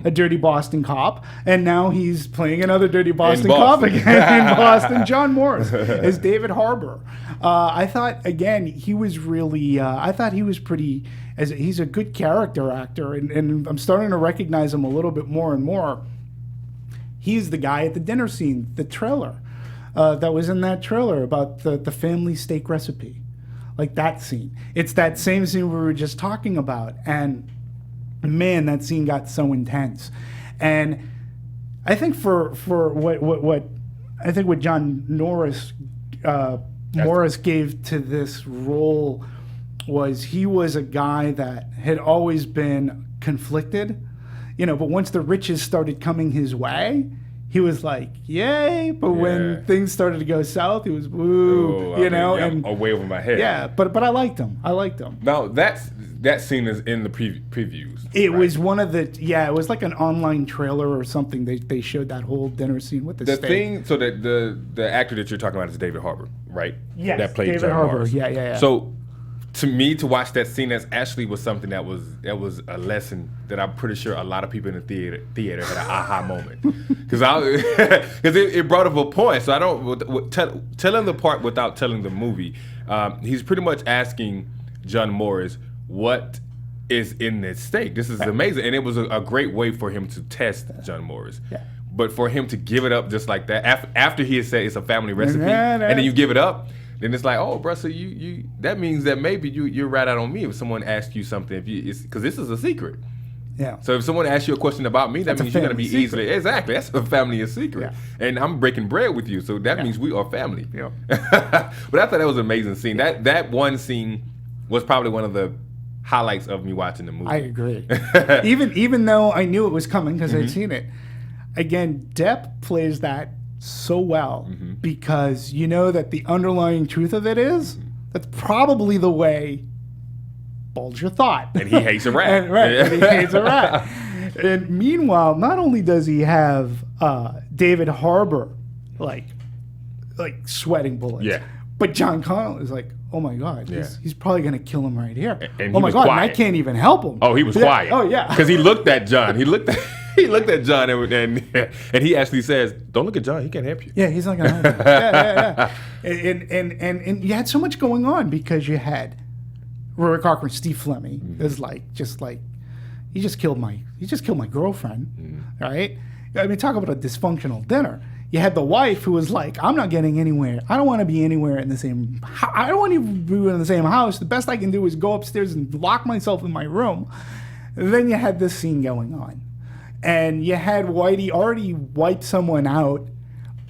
a dirty Boston cop, and now he's playing another dirty Boston cop again in Boston. John Morris as David Harbour. I thought, again, he was really, I thought he was pretty, he's a good character actor, and I'm starting to recognize him a little bit more and more. He's the guy at the dinner scene, the trailer. That was in that trailer about the family steak recipe. Like that scene. It's that same scene we were just talking about. And man, that scene got so intense. And I think for what John Morris gave to this role was, he was a guy that had always been conflicted, but once the riches started coming his way, he was like, yay, but when things started to go south, he was woo, and way over my head. Yeah, but I liked him. Now that scene is in the previews. It was one of the it was like an online trailer or something. They showed that whole dinner scene with the steak. Thing. So the actor that you're talking about is David Harbour, right? Yes, that played David John Harbour. Morris. Yeah. So to me, to watch that scene, that actually was something that was a lesson that I'm pretty sure a lot of people in the theater had an aha moment, because it brought up a point. So I don't telling the part without telling the movie. He's pretty much asking John Morris, what is in this steak? This is amazing, and it was a great way for him to test John Morris. Yeah. But for him to give it up just like that after he had said it's a family recipe, and then you give it up. Then it's like, oh, bro, so you that means that maybe you're right out on me if someone asks you something, because this is a secret. Yeah. So if someone asks you a question about me, that means you're going to be easily, exactly, that's a family secret. Yeah. And I'm breaking bread with you, so that means we are family. Yeah. But I thought that was an amazing scene. That one scene was probably one of the highlights of me watching the movie. I agree. even though I knew it was coming because I'd seen it. Again, Depp plays that so well, because you know that the underlying truth of it is that's probably the way Bulger thought. And he hates a rat. and he hates a rat. And meanwhile, not only does he have David Harbour like sweating bullets, but John Connell is like, oh my God, he's probably going to kill him right here. And oh my God, quiet. and I can't even help him. Oh, he was quiet. Oh, yeah. Because he looked at John. He looked at John and he actually says, don't look at John, he can't help you. Yeah, he's not going to help you. Yeah. And you had so much going on, because you had Rory Cochrane, Steve Flemmi, is just like, he just killed my girlfriend, right? I mean, talk about a dysfunctional dinner. You had the wife who was like, I'm not getting anywhere. I don't want to be anywhere in the same. I don't want to be in the same house. The best I can do is go upstairs and lock myself in my room. And then you had this scene going on, and you had Whitey already wiped someone out,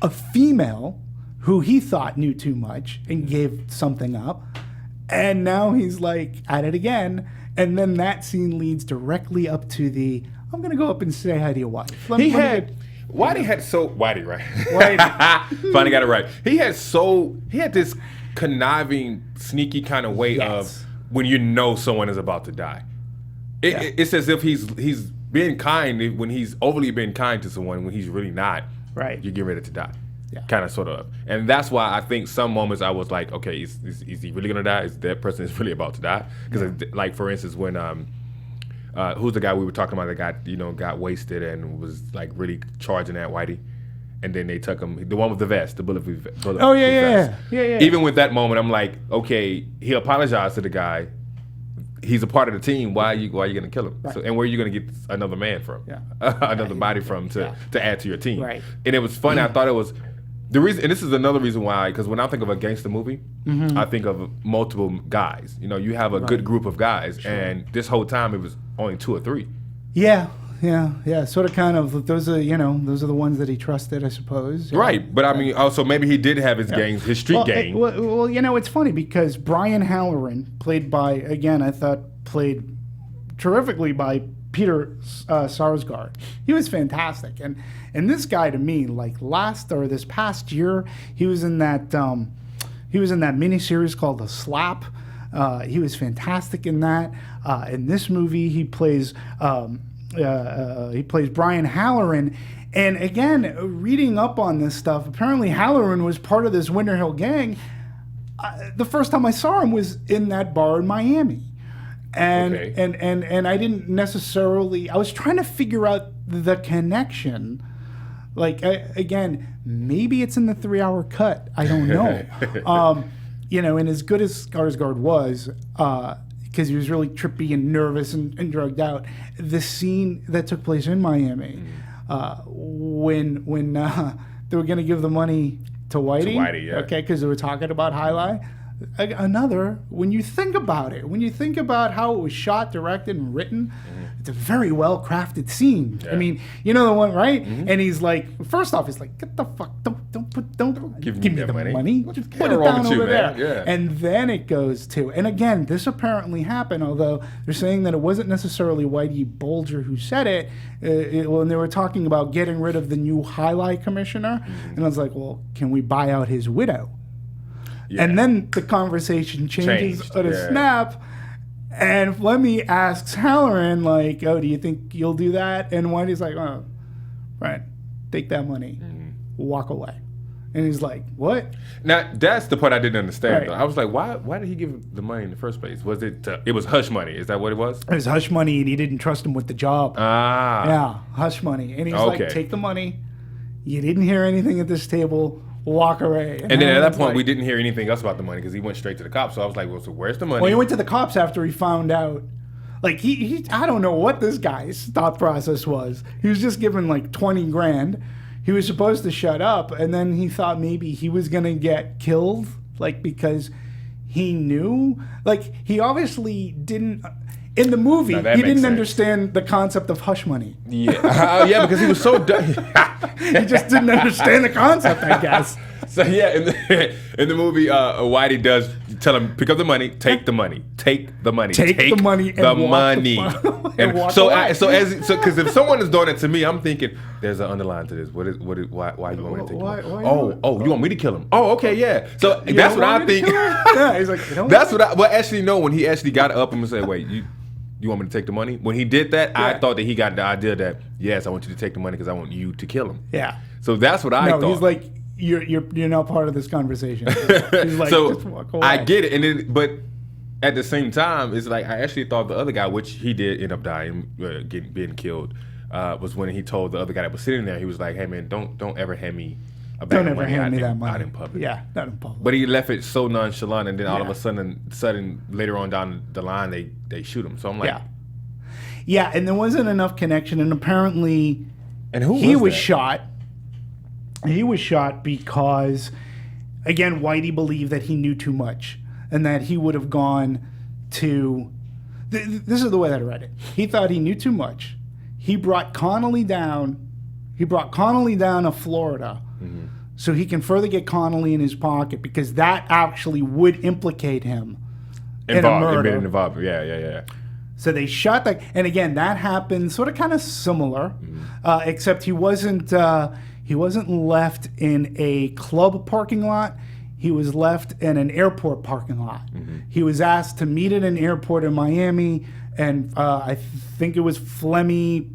a female who he thought knew too much and gave something up. And now he's like at it again. And then that scene leads directly up to the, I'm going to go up and say hi to your wife. Whitey right? Whitey. Finally got it right. He had this conniving, sneaky kind of way of when you know someone is about to die. It's as if he's being kind when he's overly being kind to someone when he's really not. Right. You get ready to die. Yeah. Kind of, sort of. And that's why I think some moments I was like, okay, is he really going to die? Is that person is really about to die? Because, like, for instance, when, who's the guy we were talking about that got wasted and was, like, really charging at Whitey? And then they took him, the one with the vest, the bulletproof vest. Yeah. Even with that moment, I'm like, okay, he apologized to the guy. He's a part of the team. Why are you going to kill him? Right. So, and where are you going to get another man from? Yeah. Another body from to add to your team? Right. And it was funny. I thought it was the reason, and this is another reason why, because when I think of a gangster movie, I think of multiple guys. You have a good group of guys, and this whole time it was only 2 or 3. Yeah. Sort of, kind of. Those are the ones that he trusted, I suppose. Right, but I mean, also maybe he did have his gangs, his street gang. Well, it's funny because Brian Halloran, played terrifically by Peter Sarsgaard. He was fantastic, and this guy to me, like this past year, he was in that miniseries called The Slap. He was fantastic in that. In this movie, he plays Brian Halloran. And again, reading up on this stuff, apparently Halloran was part of this Winter Hill gang. The first time I saw him was in that bar in Miami. And I didn't necessarily, I was trying to figure out the connection. Like, again, maybe it's in the 3-hour cut. I don't know. And as good as Skarsgård was, because he was really trippy and nervous and drugged out, the scene that took place in Miami, when they were going to give the money to Whitey, okay, because they were talking about Highlight. When you think about it, when you think about how it was shot, directed, and written, it's a very well crafted scene. I mean, the one, right? And he's like, first off, he's like, get the fuck, don't give me the money. Just put it down over there. Yeah. And then it goes to, and again, this apparently happened, although they're saying that it wasn't necessarily Whitey Bulger who said it. When they were talking about getting rid of the new Highlight commissioner, and I was like, well, can we buy out his widow? Yeah. And then the conversation changes at a snap, and Flemmy asks Halloran, like, oh, do you think you'll do that? And Whitey's like, oh, right, take that money, walk away. And he's like, what? Now, that's the part I didn't understand, though. I was like, why did he give the money in the first place? Was it, it was hush money, is that what it was? It was hush money, and he didn't trust him with the job. Yeah, hush money. And he's like, take the money, you didn't hear anything at this table, walk away. And then at that point, we didn't hear anything else about the money because he went straight to the cops. So I was like, well, so where's the money? Well, he went to the cops after he found out. Like, he I don't know what this guy's thought process was. He was just given like 20 grand. He was supposed to shut up. And then he thought maybe he was going to get killed, like, because he knew. Like, he obviously didn't. In the movie, he didn't understand the concept of hush money. Yeah, because he was so dumb. He just didn't understand the concept, I guess. So yeah, in the movie, Whitey does tell him, pick up the money, take the money, take the money, take the money, and walk away. So because if someone is doing it to me, I'm thinking there's an underline to this. Why you want me to take the money? You want me to kill him? Oh, okay, yeah. So that's what I think. Yeah, he's like, that's what I. Well, actually, no. When he actually got up and said, "Wait, you want me to take the money?" When he did that, I thought that he got the idea that, yes, I want you to take the money because I want you to kill him. Yeah. So that's what I thought. He's like, you're not part of this conversation. He's like, so just walk away. I get it, but at the same time, it's like I actually thought the other guy, which he did end up dying, being killed, was when he told the other guy that was sitting there. He was like, "Hey man, don't ever hand me a bag of money out in public." Yeah, not in public. But he left it so nonchalant, and then all of a sudden, later on down the line, they shoot him. So I'm like, yeah, and there wasn't enough connection, and apparently, he was shot. He was shot because, again, Whitey believed that he knew too much, and that he would have gone to. This is the way that I read it. He thought he knew too much. He brought Connolly down. He brought Connolly down to Florida, so he can further get Connolly in his pocket, because that actually would implicate him in a murder. Involved. Yeah. So they shot that, and again, that happened sort of kind of similar, except he wasn't left in a club parking lot. He was left in an airport parking lot. He was asked to meet at an airport in Miami, and I think it was Flemmy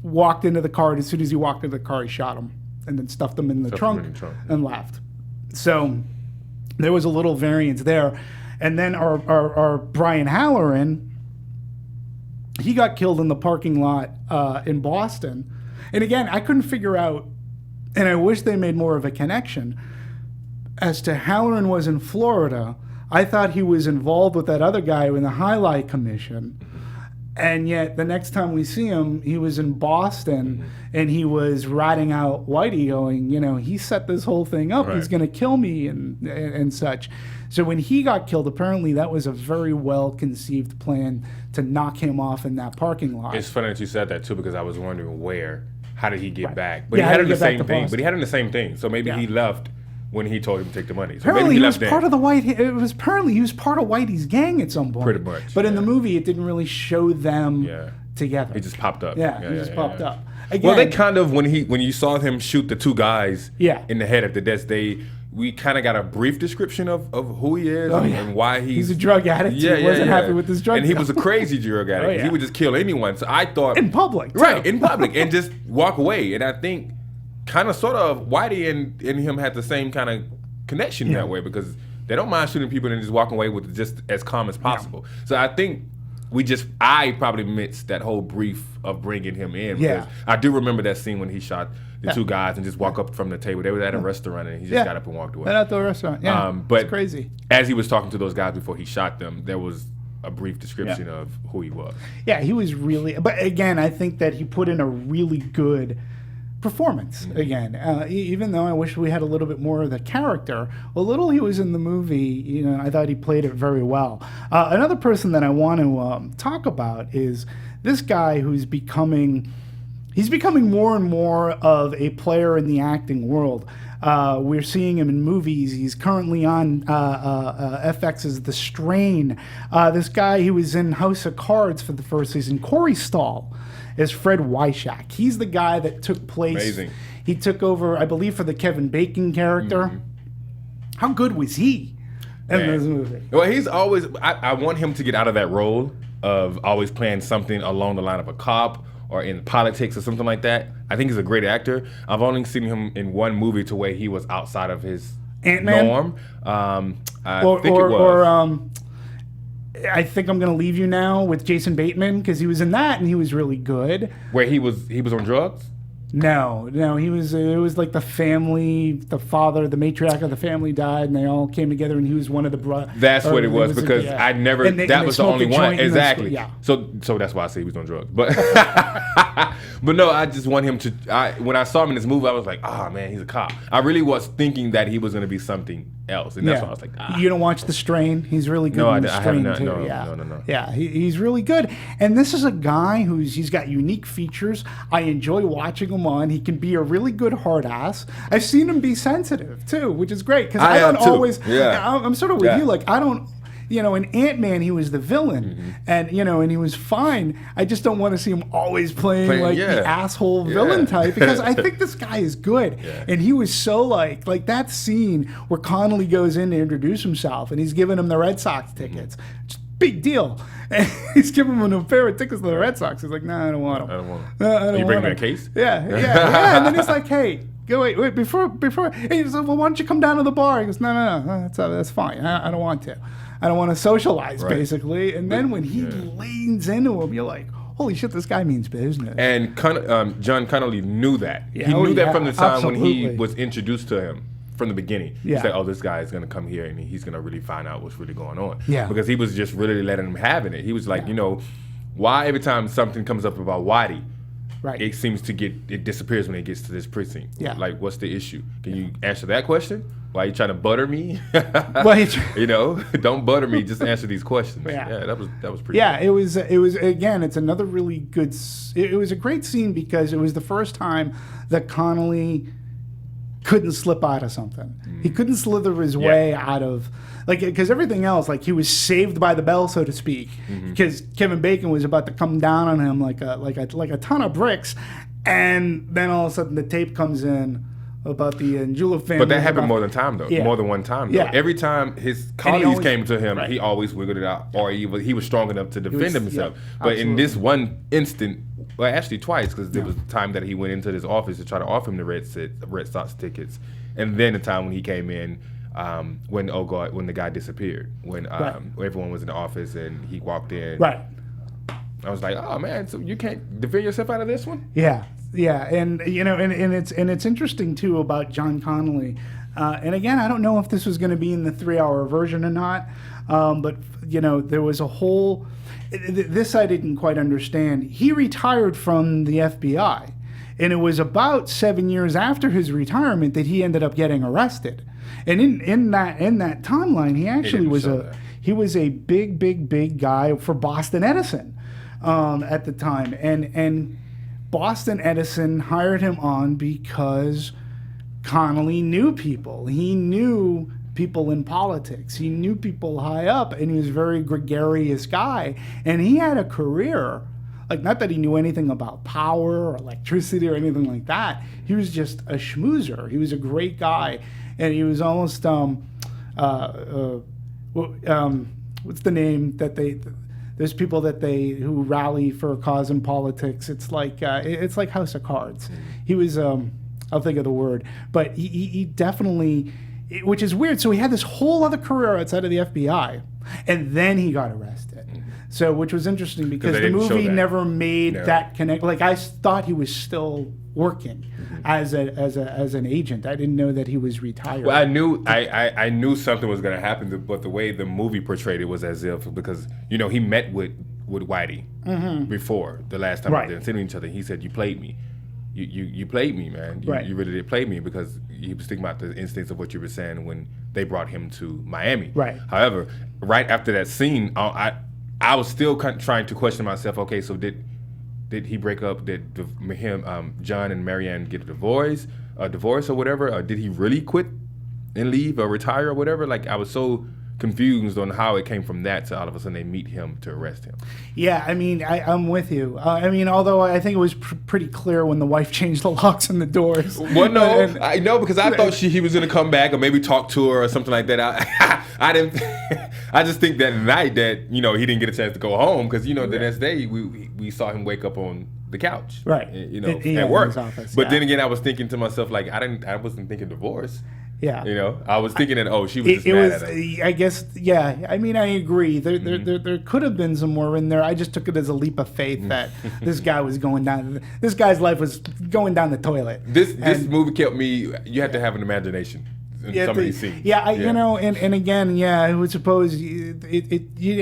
walked into the car, and as soon as he walked into the car, he shot him and then stuffed him in the trunk and left. So there was a little variance there. And then our Brian Halloran, he got killed in the parking lot in Boston. And again, I couldn't figure out, and I wish they made more of a connection, as to Halloran was in Florida. I thought he was involved with that other guy in the Highlight Commission. And yet the next time we see him, he was in Boston, and he was ratting out Whitey, going, he set this whole thing up. Right. He's going to kill me and such. So when he got killed, apparently that was a very well-conceived plan to knock him off in that parking lot. It's funny that you said that, too, because I was wondering how did he get back? But he had the same thing. So maybe he left when he told him to take the money. So apparently he was part of the he was part of Whitey's gang at some point. Pretty much. But in the movie, it didn't really show them together. He just popped up. He just popped up. Again, well, they kind of, when you saw him shoot the two guys in the head at the desk, we kind of got a brief description of who he is and why he's a drug addict. He wasn't happy with his drug. And he was a crazy drug addict. He would just kill anyone. So I thought in public, in public, and just walk away. And I think kind of sort of Whitey and him had the same kind of connection that way, because they don't mind shooting people and just walking away with it just as calm as possible. So I think I probably missed that whole brief of bringing him in. Because I do remember that scene when he shot the two guys and just walk up from the table. They were at a restaurant and he just got up and walked away. Right at the restaurant. Yeah, but it's crazy. As he was talking to those guys before he shot them, there was a brief description of who he was. Yeah, he was really. But again, I think that he put in a really good performance again, even though I wish we had a little bit more of the character. A little he was in the movie, I thought he played it very well. Another person that I want to talk about is this guy who's becoming more and more of a player in the acting world. We're seeing him in movies. He's currently on FX's The Strain. This guy, he was in House of Cards for the first season. Corey Stoll is Fred Weishak. He's the guy that took place. Amazing. He took over, I believe, for the Kevin Bacon character. How good was he in this movie? Well, he's always. I want him to get out of that role of always playing something along the line of a cop or in politics or something like that. I think he's a great actor. I've only seen him in one movie to where he was outside of his Ant-Man? norm. I think it was. I Think I'm Gonna Leave You Now with Jason Bateman, because he was in that and he was really good. Where he was on drugs? No, he was. It was like the family, the father, the matriarch of the family died, and they all came together, and he was one of the brothers. That's what it was, because I never. That was the only one. Exactly. Yeah. So that's why I say he was on drugs. But but no, I just want him to. When I saw him in this movie, I was like, oh man, he's a cop. I really was thinking that he was going to be something else, and that's why I was like, You don't watch The Strain? He's really good in The Strain too. No. Yeah, he's really good. And this is a guy he's got unique features. I enjoy watching him on. He can be a really good hard ass. I've seen him be sensitive too, which is great, because I don't always. I'm sort of with you. Like I don't. In Ant-Man, he was the villain, and and he was fine. I just don't want to see him always playing the asshole villain type, because I think this guy is good, and he was so like that scene where Connolly goes in to introduce himself, and he's giving him the Red Sox tickets. Just big deal. And he's giving him a pair of tickets to the Red Sox. He's like, no, I don't want them. I don't want them. You bring me a case? Yeah. And then he's like, hey. Go wait before. He said, well, why don't you come down to the bar? He goes, no, that's fine. I don't want to. I don't want to socialize, basically. And then when he leans into him, you're like, holy shit, this guy means business. And John Connolly knew that. Yeah, he knew that from the time when he was introduced to him from the beginning. He said, oh, this guy is going to come here and he's going to really find out what's really going on. Yeah. Because he was just really letting him have it. He was like, why every time something comes up about Whitey, it seems to it disappears when it gets to this precinct. Yeah. Like, what's the issue? Can you answer that question? Why are you trying to butter me? Don't butter me. Just answer these questions. Yeah, that was pretty. Yeah, good. It was again. It's another really good. It was a great scene because it was the first time that Connolly couldn't slip out of something. He couldn't slither his way out of, like, because everything else, like, he was saved by the bell, so to speak, because Kevin Bacon was about to come down on him like a ton of bricks, and then all of a sudden the tape comes in about the Angulo family. But that happened more than one time though. Yeah. Every time his colleagues came to him, right. he always wiggled it out, or he was strong enough to defend himself. Yeah, but in absolutely. this one instant, well, actually twice, because there was the time that he went into his office to try to offer him the Red Sox tickets, and then the time when he came in when the guy disappeared, when everyone was in the office and he walked in. Right. I was like, oh man, so you can't defend yourself out of this one? Yeah, and you know, and it's interesting too about John Connolly. And again, I don't know if this was going to be in the 3-hour version or not, but you know, there was a whole. This I didn't quite understand. He retired from the FBI, and it was about 7 years after his retirement that he ended up getting arrested. And in that timeline, he actually was a big guy for Boston Edison at the time, and Boston Edison hired him on because Connolly knew people. He knew people in politics. He knew people high up, and he was a very gregarious guy. And he had a career, like, not that he knew anything about power or electricity or anything like that. He was just a schmoozer. He was a great guy, and he was almost what's the name that they. There's people who rally for a cause in politics. It's like House of Cards. He was I'll think of the word, but he definitely, which is weird. So he had this whole other career outside of the FBI, and then he got arrested. So, which was interesting because the movie never made that connect. Like, I thought he was still working as an agent. I didn't know that he was retired. Well, I knew something was going to happen, but the way the movie portrayed it was as if, because you know, he met with Whitey before the last time they were sitting each other. He said, "You played me. You played me, man. You really did play me," because he was thinking about the instincts of what you were saying when they brought him to Miami. Right. However, right after that scene, I was still trying to question myself. Okay, so did he break up? Did John and Marianne get a divorce or whatever? Or did he really quit and leave or retire or whatever? Like, I was so confused on how it came from that to all of a sudden they meet him to arrest him. Yeah, I mean, I'm with you. I mean, although I think it was pretty clear when the wife changed the locks on the doors. Well, no, I know, because I thought he was going to come back or maybe talk to her or something like that. I didn't. I just think that night that, you know, he didn't get a chance to go home because, you know, the next day we saw him wake up on the couch, right? You know, at work. In his office, but then again, I was thinking to myself, like, I wasn't thinking divorce. Yeah, you know, I was thinking that she was just mad at him. I guess, yeah. I mean, I agree. There could have been some more in there. I just took it as a leap of faith that this guy was going down. This guy's life was going down the toilet. This movie kept me. You have to have an imagination in some of these scenes. Yeah, you know, and again, I would suppose you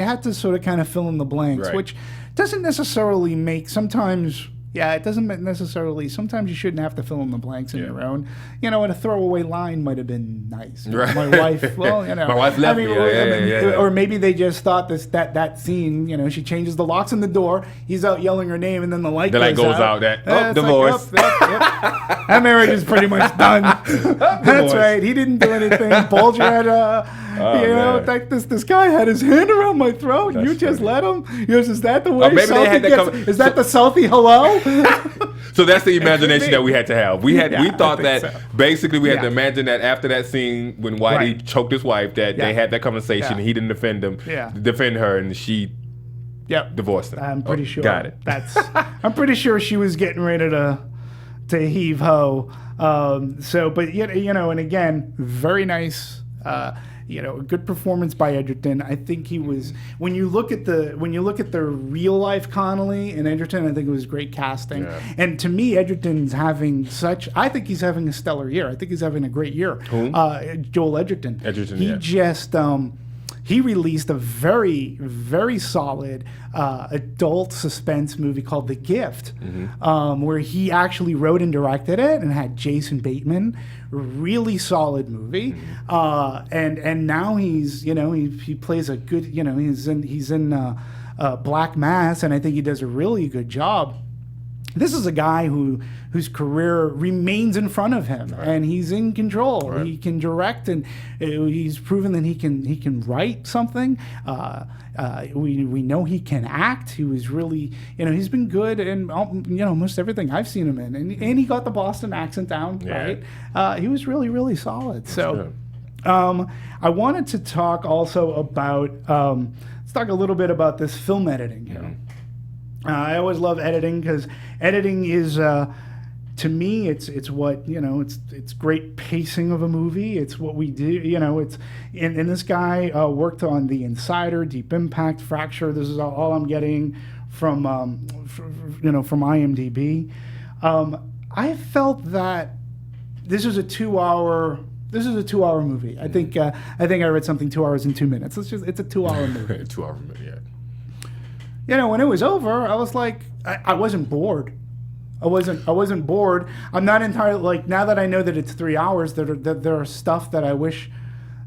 have to sort of kind of fill in the blanks, which doesn't necessarily make sometimes. Yeah, it doesn't necessarily. Sometimes you shouldn't have to fill in the blanks in your own. You know, and a throwaway line might have been nice. Right. My wife, well, you know, my wife left me. Or maybe they just thought that scene. You know, she changes the locks on the door. He's out yelling her name, and then the light goes out. Divorce. That marriage is pretty much done. That's right. He didn't do anything. Bulger had like this guy had his hand around my throat. And you just let him. Is that the way? Is that the Southie hello? So that's the imagination that we had to have. We thought that basically we had to imagine that after that scene when Whitey choked his wife, that they had that conversation and he didn't defend her, and she divorced him. I'm pretty sure. Got it. I'm pretty sure she was getting ready to heave ho. But you know, and again, very nice. You know, a good performance by Edgerton. I think he was, when you look at the real life Connolly and Edgerton, I think it was great casting. Yeah. And to me, Edgerton's I think he's having a stellar year. I think he's having a great year. Who? Joel Edgerton. He released a very, very solid adult suspense movie called The Gift, where he actually wrote and directed it and had Jason Bateman. Really solid movie, and now he's, you know, he plays a good, you know, he's in Black Mass, and I think he does a really good job. This is a guy whose career remains in front of him, and he's in control. He can direct, and he's proven that he can write something. We know he can act. He was really, he's been good in most everything I've seen him in, and he got the Boston accent down right. He was really, really solid. So, I wanted to talk also about let's talk a little bit about this film editing here. I always love editing because editing is, to me, it's what it's great pacing of a movie. It's what we do. It's and this guy worked on The Insider, Deep Impact, Fracture. This is all I'm getting from from IMDb. I felt that this is a 2-hour. This is a 2-hour movie. I think I read something 2 hours and 2 minutes. It's a 2-hour movie. 2 hour movie, yeah. When it was over, I was like, I wasn't bored. I wasn't bored. I'm not entirely like, now that I know that it's 3 hours, there are stuff that I wish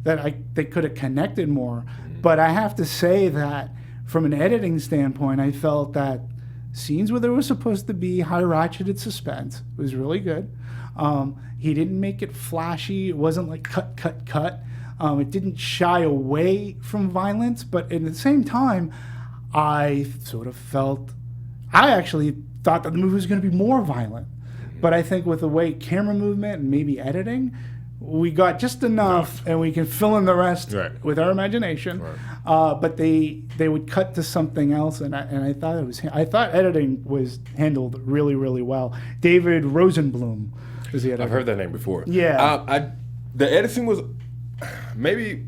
that they could have connected more. But I have to say that from an editing standpoint, I felt that scenes where there was supposed to be high ratcheted suspense was really good. He didn't make it flashy. It wasn't like cut. It didn't shy away from violence, but at the same time, I actually thought that the movie was going to be more violent. But I think with the way camera movement and maybe editing, we got just enough, and we can fill in the rest with our imagination. But they would cut to something else, and I thought editing was handled really, really well. David Rosenblum is the editor. I've heard that name before. Yeah. The editing was maybe,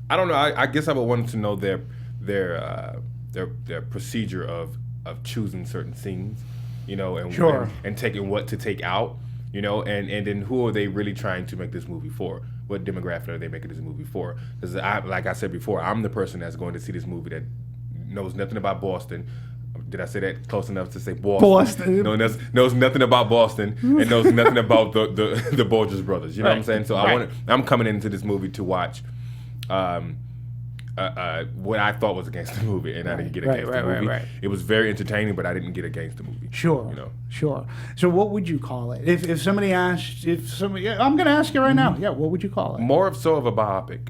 I don't know. I guess I would want to know their procedure of choosing certain scenes, and taking what to take out, and then who are they really trying to make this movie for? What demographic are they making this movie for? Because like I said before, I'm the person that's going to see this movie that knows nothing about Boston. Did I say that close enough to say Boston? Knows nothing about Boston and knows nothing about the Bulger brothers. You know what I'm saying? So I'm coming into this movie to watch what I thought was a gangster movie, and I didn't get a gangster movie. It was very entertaining, but I didn't get a gangster movie. Sure. So what would you call it? If somebody asked, I'm going to ask you right now. Yeah, what would you call it? More so of a biopic.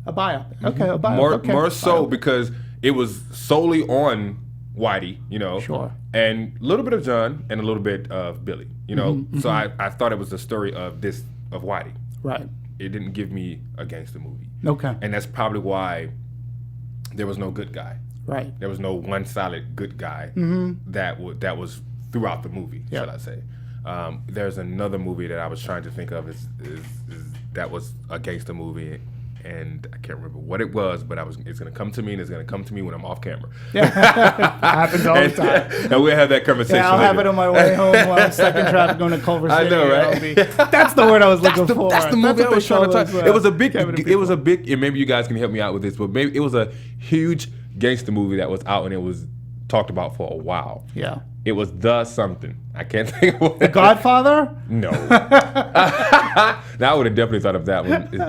A biopic. Okay, a biopic. More so because it was solely on Whitey, Sure. And a little bit of John and a little bit of Billy, So I thought it was the story of Whitey. Right. It didn't give me a gangster movie. Okay. And that's probably why there was no good guy. Right. There was no one solid good guy that was throughout the movie, shall I say. There's another movie that I was trying to think of is that was a gangster movie, and I can't remember what it was, but it's going to come to me, and it's going to come to me when I'm off camera. Yeah, happens all the time. And we'll have that conversation Yeah, I'll later. have it on my way home while I'm stuck in traffic going to Culver City. I know, right? That's the word I was looking for. That's the movie I was trying to talk. It was a big, and and maybe you guys can help me out with this, but maybe it was a huge gangster movie that was out, and it was talked about for a while. Yeah. It was The Something. I can't think of what. The Godfather? No. I would have definitely thought of that one. It's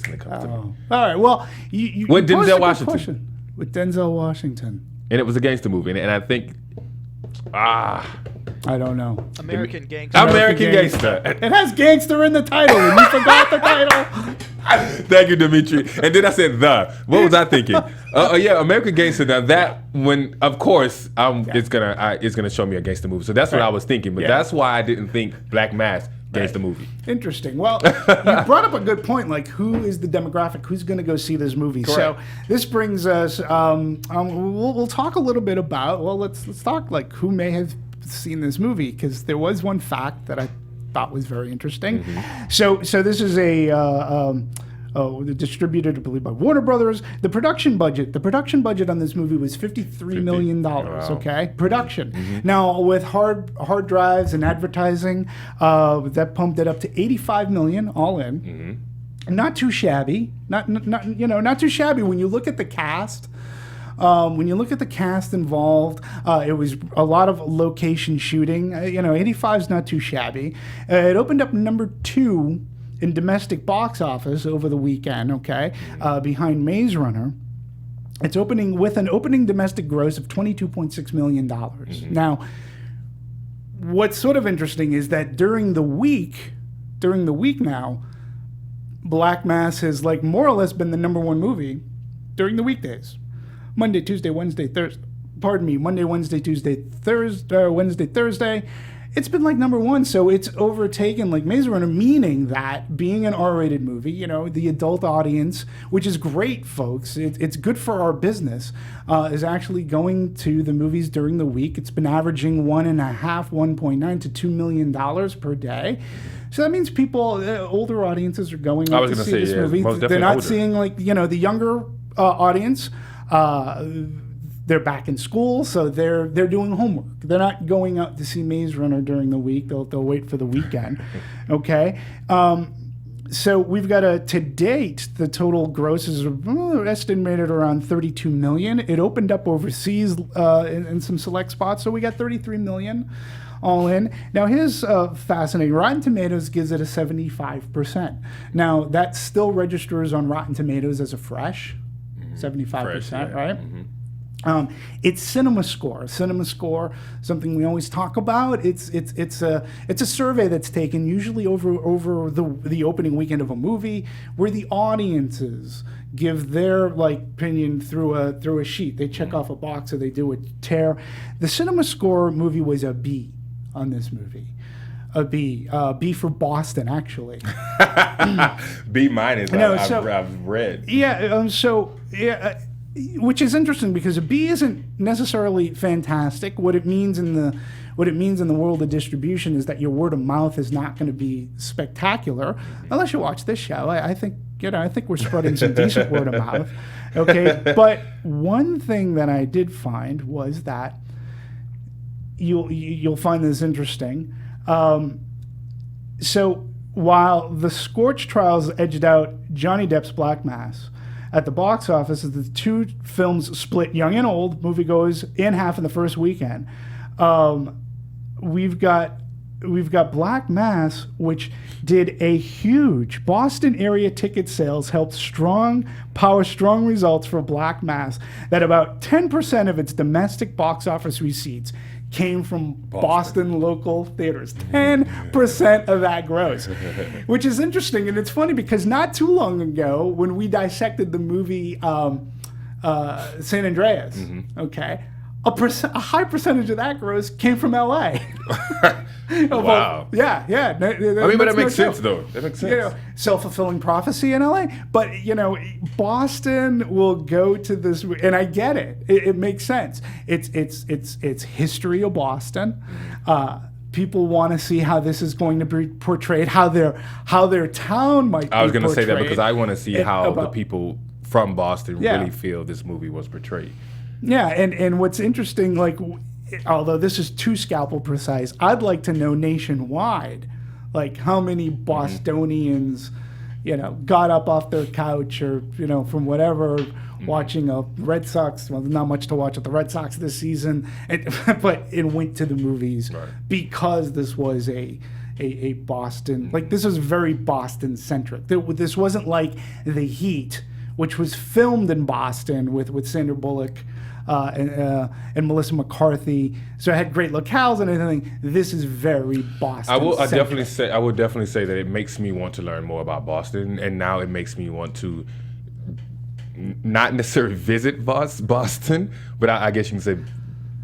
going to come to me. All right. Well, you With posed Denzel a good Washington. question. With Denzel Washington. And it was a gangster movie. And I think, I don't know. American Gangster. American Gangster. It has gangster in the title, and you forgot the title. Thank you, Demetri. And then I said What was I thinking? Yeah, American Gangster. Now that one, of course, it's gonna show me a gangster movie. So that's what I was thinking. But that's why I didn't think Black Mass gangster movie. Interesting. Well, you brought up a good point. Like, who is the demographic? Who's going to go see this movie? Correct. So this brings us. We'll talk a little bit about. Well, let's talk like who may have seen this movie, because there was one fact that I thought was very interesting. So this is distributed, I believe, by Warner Brothers. The production budget on this movie was $53 million. Wow. Okay, production. Now with hard drives and advertising, that pumped it up to $85 million all in. Not too shabby. Not too shabby when you look at the cast. When you look at the cast involved, it was a lot of location shooting. 85 is not too shabby. It opened up number 2 in domestic box office over the weekend, behind Maze Runner. It's opening with an opening domestic gross of $22.6 million. Now, what's sort of interesting is that during the week now, Black Mass has like more or less been the number one movie during the weekdays. Monday, Tuesday, Wednesday, Thursday. Pardon me, Monday, Wednesday, Tuesday, Thursday, Wednesday, Thursday. It's been like number one, so it's overtaken like Maze Runner, meaning that being an R-rated movie, you know, the adult audience, which is great, folks. It's good for our business, is actually going to the movies during the week. It's been averaging $1.9 to $2 million per day. So that means people, older audiences are going out to see this movie. They're not seeing like, you know, the younger audience. They're back in school, so they're doing homework. They're not going out to see Maze Runner during the week. They'll wait for the weekend. Okay, so we've got to date the total grosses are estimated around $32 million. It opened up overseas in some select spots, so we got $33 million all in. Now here's fascinating. Rotten Tomatoes gives it a 75%. Now that still registers on Rotten Tomatoes as a fresh 75%, right? It's Cinema Score, something we always talk about. It's a survey that's taken usually over the opening weekend of a movie, where the audiences give their like opinion through a sheet. They check off a box or they do a tear. The Cinema Score movie was a B on this movie. A B. B for Boston, actually. B minus. I've read. Yeah. Which is interesting because a B isn't necessarily fantastic. What it means in the world of distribution is that your word of mouth is not going to be spectacular unless you watch this show. I think we're spreading some decent word of mouth. Okay, but one thing that I did find was that you'll find this interesting. So while The Scorch Trials edged out Johnny Depp's Black Mass, at the box office, the two films split young and old moviegoers in half in the first weekend. We've got Black Mass, which did a huge Boston area ticket sales, helped power strong results for Black Mass, that about 10% of its domestic box office receipts came from Boston local theaters. 10% of that gross, which is interesting. And it's funny because not too long ago, when we dissected the movie San Andreas, okay, a high percentage of that gross came from LA. Wow. Yeah. But that makes sense, though. That makes sense. You know, self-fulfilling prophecy in LA. But, you know, Boston will go to this, and I get it. It makes sense. It's history of Boston. People want to see how this is going to be portrayed, how their town might be portrayed. I was going to say that because I want to see how the people from Boston really feel this movie was portrayed. Yeah, and what's interesting, like, although this is too scalpel precise, I'd like to know nationwide, like how many Bostonians, you know, got up off their couch or, you know, from whatever, watching a Red Sox. Well, not much to watch at the Red Sox this season, but it went to the movies because this was a Boston, like this was very Boston centric. This wasn't like The Heat, which was filmed in Boston with Sandra Bullock and Melissa McCarthy, so it had great locales and everything. This is very Boston. I would definitely say that it makes me want to learn more about Boston, and now it makes me want to not necessarily visit Boston, but I guess you can say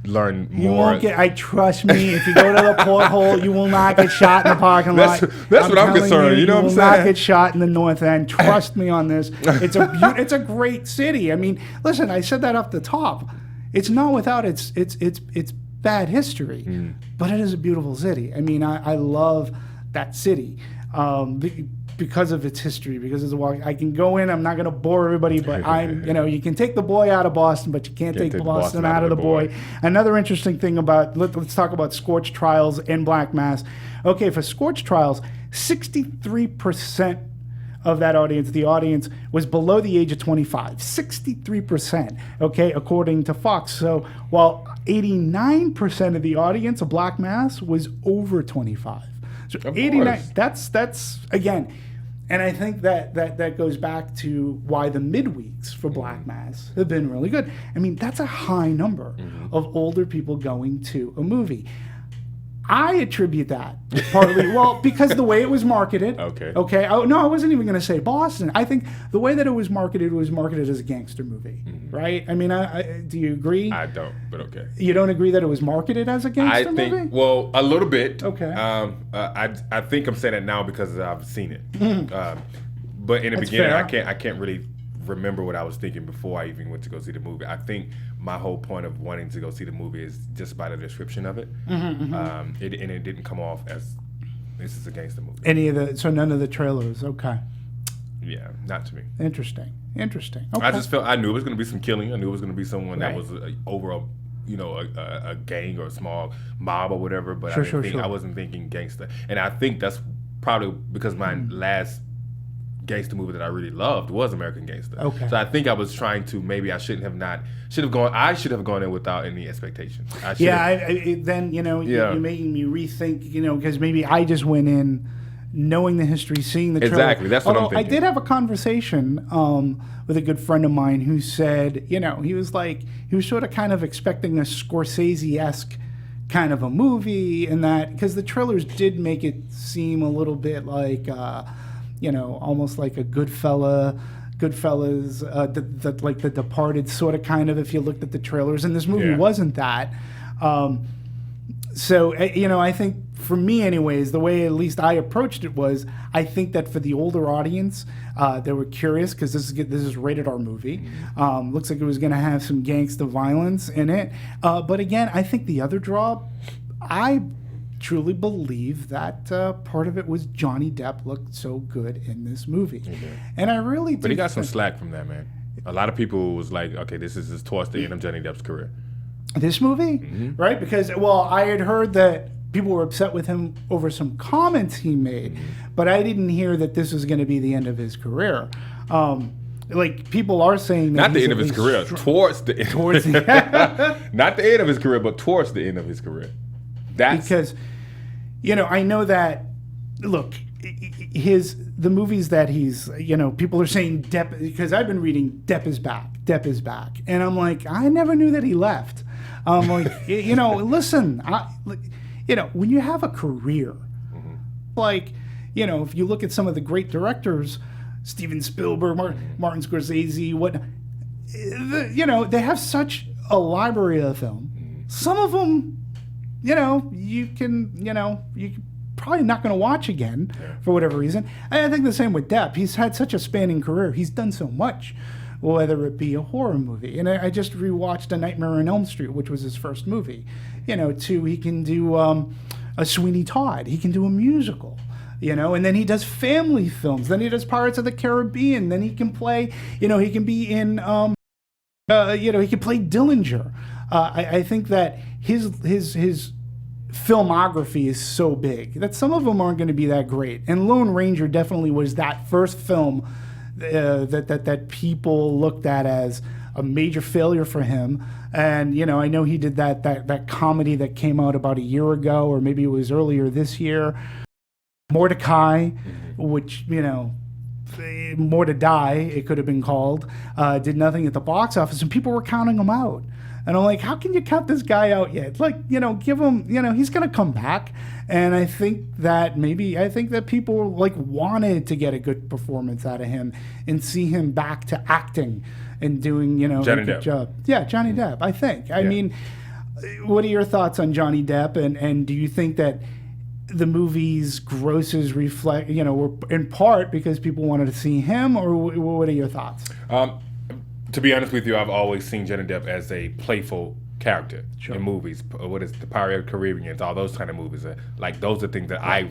learn more. You won't get. Trust me. If you go to the porthole, you will not get shot in the parking lot. That's what I'm concerned. You know what I'm saying? You will not get shot in the North End. Trust me on this. It's a great city. I mean, listen. I said that off the top. It's not without its bad history, but it is a beautiful city. I mean, I love that city. Because of its history, because it's a walk. I can go in. I'm not going to bore everybody, but you can take the boy out of Boston, but you can't take Boston out of the boy. Another interesting thing about, let's talk about Scorch Trials and Black Mass. Okay, for Scorch Trials, 63% of that audience, the audience was below the age of 25. 63%, okay, according to Fox. So while 89% of the audience of Black Mass was over 25. So 89, that's again, And I think that goes back to why the midweeks for Black Mass have been really good. I mean, that's a high number of older people going to a movie. I attribute that partly, because the way it was marketed. Okay. Oh, no, I wasn't even going to say Boston. I think the way that it was marketed as a gangster movie, right? I mean, do you agree? I don't, but okay. You don't agree that it was marketed as a gangster movie? I think, well, a little bit. Okay. I think I'm saying it now because I've seen it. But in the beginning, I can't really remember what I was thinking before I even went to go see the movie. I think my whole point of wanting to go see the movie is just by the description of it. It didn't come off as this is a gangster movie. So none of the trailers. Okay. Yeah, not to me. Interesting. Okay. I just felt I knew it was going to be some killing. I knew it was going to be someone that was over a gang or a small mob or whatever. But I wasn't thinking gangster. And I think that's probably because my last gangster movie that I really loved was American Gangster. Okay. So I think I was trying to I should have gone in without any expectations. Then you're making me rethink, because maybe I just went in knowing the history, seeing the trailer. Exactly, that's what I'm thinking. I did have a conversation with a good friend of mine who said, he was sort of kind of expecting a Scorsese-esque kind of a movie, and that because the trailers did make it seem a little bit like almost like a Goodfellas, like The Departed sort of kind of, if you looked at the trailers. And this movie wasn't that. So, I think for me anyways, the way at least I approached it was, I think that for the older audience, they were curious because this is rated R movie. Looks like it was going to have some gangster violence in it. But again, I think the other draw, I truly believe that part of it was Johnny Depp looked so good in this movie. And I really do. But he got some slack from that, man. A lot of people was like, okay, this is towards the end of Johnny Depp's career. This movie? Right? Because, I had heard that people were upset with him over some comments he made, but I didn't hear that this was going to be the end of his career. People are saying that not the end of his career, towards the end. Not the end of his career, but towards the end of his career. Because, I know that, look, the movies that he's, people are saying Depp, because I've been reading Depp is back. And I'm like, I never knew that he left. I'm like, listen, when you have a career, if you look at some of the great directors, Steven Spielberg, Martin Scorsese, they have such a library of film. Some of them, you're probably not going to watch again for whatever reason. And I think the same with Depp. He's had such a spanning career. He's done so much, whether it be a horror movie. And I just rewatched A Nightmare on Elm Street, which was his first movie. He can do a Sweeney Todd. He can do a musical. And then he does family films. Then he does Pirates of the Caribbean. Then he can play, he can be in, he can play Dillinger. I think that his filmography is so big that some of them aren't going to be that great. And Lone Ranger definitely was that first film that people looked at as a major failure for him. And I know he did that comedy that came out about a year ago, or maybe it was earlier this year, Mordecai, which More to Die, it could have been called, did nothing at the box office, and people were counting him out. And I'm like, how can you count this guy out yet? Give him, he's going to come back. And I think that people wanted to get a good performance out of him and see him back to acting and doing, Johnny a good Depp. job. Yeah, Johnny Depp, I think. I mean, what are your thoughts on Johnny Depp? And do you think that the movie's grosses reflect, were in part because people wanted to see him, or what are your thoughts? To be honest with you, I've always seen Johnny Depp as a playful character in movies. What is the Pirates of the Caribbean, all those kind of movies. Those are things that I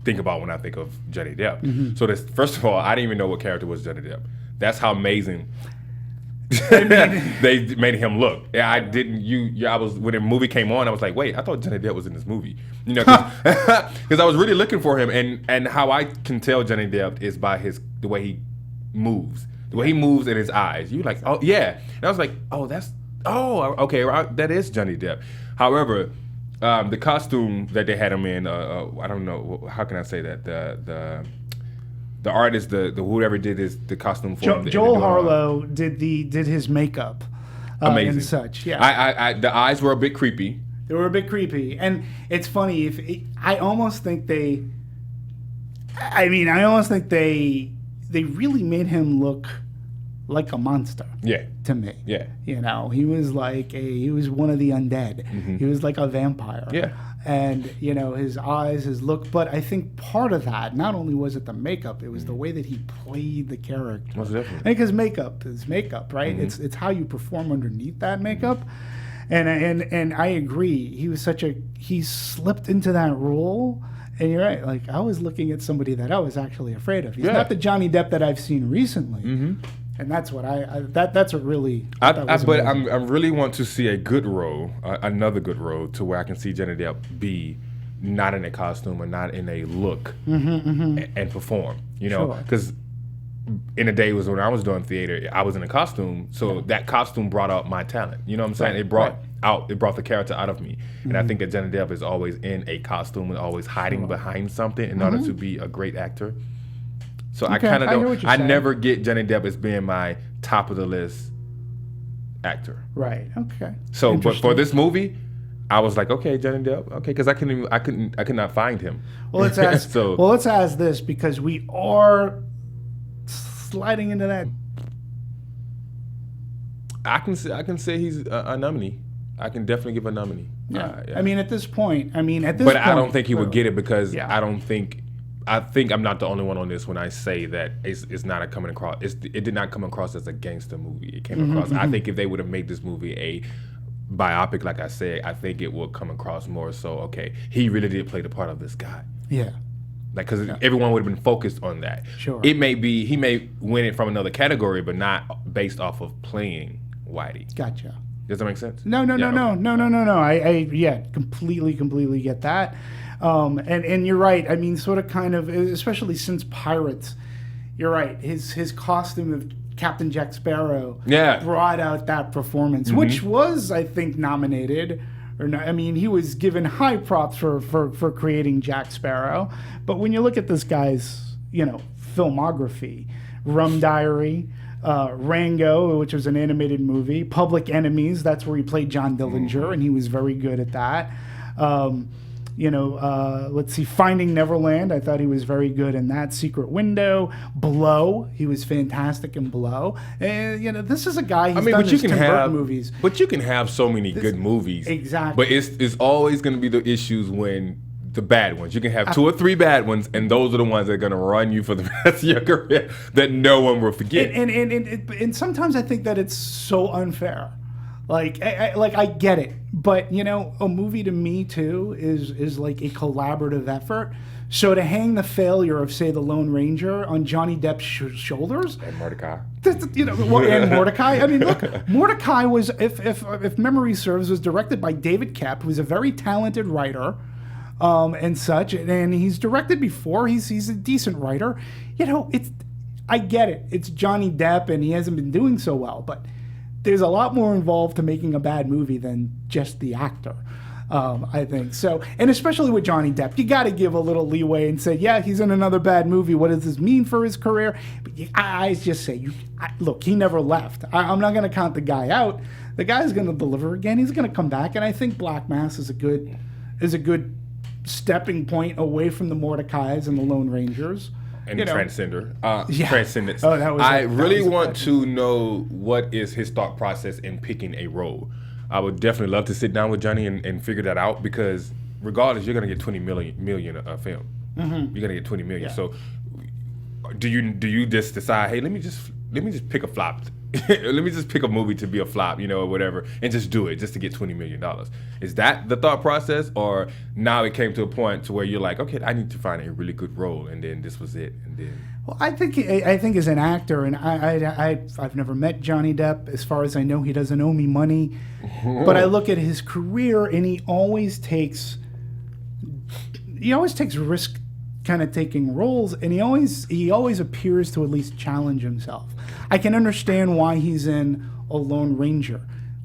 think about when I think of Johnny Depp. So first of all, I didn't even know what character was Johnny Depp. That's how amazing they made him look. Yeah, I didn't. I was when the movie came on. I was like, wait, I thought Johnny Depp was in this movie. Because I was really looking for him, and how I can tell Johnny Depp is by the way he moves. The way he moves in his eyes. You're like, oh, yeah. And I was like, okay, that is Johnny Depp. However, the costume that they had him in, I don't know, how can I say that? The the artist, the whoever did the costume for him. Joel Harlow did his makeup. Amazing. And such. Yeah. I the eyes were a bit creepy. They were a bit creepy, and it's funny. I almost think they really made him look like a monster. Yeah. To me. Yeah. You know, he was one of the undead. Mm-hmm. He was like a vampire. Yeah. And, you know, his eyes, his look. But I think part of that, not only was it the makeup, it was the way that he played the character. Most definitely. I think his makeup is makeup, right? Mm-hmm. It's how you perform underneath that makeup. And I agree. He slipped into that role. And you're right. Like, I was looking at somebody that I was actually afraid of. He's not the Johnny Depp that I've seen recently. Mm-hmm. And that's what that's what really. But I really want to see a good role, another good role, to where I can see Johnny Depp be not in a costume or not in a look and perform. You know, because in the day was when I was doing theater, I was in a costume, so that costume brought out my talent. You know what I'm saying? It brought the character out of me. And I think that Johnny Depp is always in a costume and always hiding behind something in order to be a great actor. So I kind of don't. I never get Johnny Depp as being my top of the list actor. Right. Okay. So, but for this movie, I was like, okay, Johnny Depp, okay, because I could not find him. Well, let's ask. Let's ask this, because we are sliding into that. I can say he's a nominee. I can definitely give a nominee. Yeah. I mean, at this point, But I don't think he would get it, because I think I'm not the only one on this when I say that it's not coming across. It did not come across as a gangster movie. It came across. I think if they would have made this movie a biopic, like I said, I think it would come across more so. Okay, he really did play the part of this guy. Yeah. Like, because everyone would have been focused on that. Sure. It may be he may win it from another category, but not based off of playing Whitey. Gotcha. Does that make sense? No. I completely get that. And you're right. I mean, sort of kind of, especially since Pirates, you're right. His costume of Captain Jack Sparrow brought out that performance, which was, I think, nominated. Or not, I mean, he was given high props for creating Jack Sparrow. But when you look at this guy's, filmography, Rum Diary, Rango, which was an animated movie, Public Enemies, that's where he played John Dillinger, and he was very good at that. Let's see, Finding Neverland, I thought he was very good in that. Secret Window, Blow, he was fantastic in Blow. And, this is a guy who's done these movies. But you can have so many good movies. Exactly. But it's always going to be the issues when the bad ones. You can have 2 or 3 bad ones, and those are the ones that are going to run you for the rest of your career that no one will forget. And sometimes I think that it's so unfair. Like I get it, but a movie to me too is like a collaborative effort. So to hang the failure of, say, The Lone Ranger on Johnny Depp's shoulders, and Mordecai, and Mordecai. I mean, look, Mordecai was, if memory serves, was directed by David Koepp, who's a very talented writer, and such. And he's directed before. He's a decent writer. I get it. It's Johnny Depp, and he hasn't been doing so well, but there's a lot more involved to making a bad movie than just the actor, I think. So, and especially with Johnny Depp, you got to give a little leeway and say, yeah, he's in another bad movie. What does this mean for his career? But I just say, look, he never left. I'm not going to count the guy out. The guy's going to deliver again. He's going to come back, and I think Black Mass is a good stepping point away from the Mordecais and the Lone Rangers. And Transcender. Transcendence. Oh, that was. I really want to know what is his thought process in picking a role. I would definitely love to sit down with Johnny and figure that out, because regardless, you're gonna get 20 million a film. You're gonna get 20 million. Yeah. So, do you just decide, hey, let me just pick a flop. Let me just pick a movie to be a flop, or whatever, and just do it just to get $20 million. Is that the thought process, or now it came to a point to where you're like, okay, I need to find a really good role, and then this was it, and then. Well, I think as an actor, and I've never met Johnny Depp. As far as I know, he doesn't owe me money. But I look at his career, and he always takes risk, kind of taking roles, and he always appears to at least challenge himself. I can understand why he's in A Lone Ranger.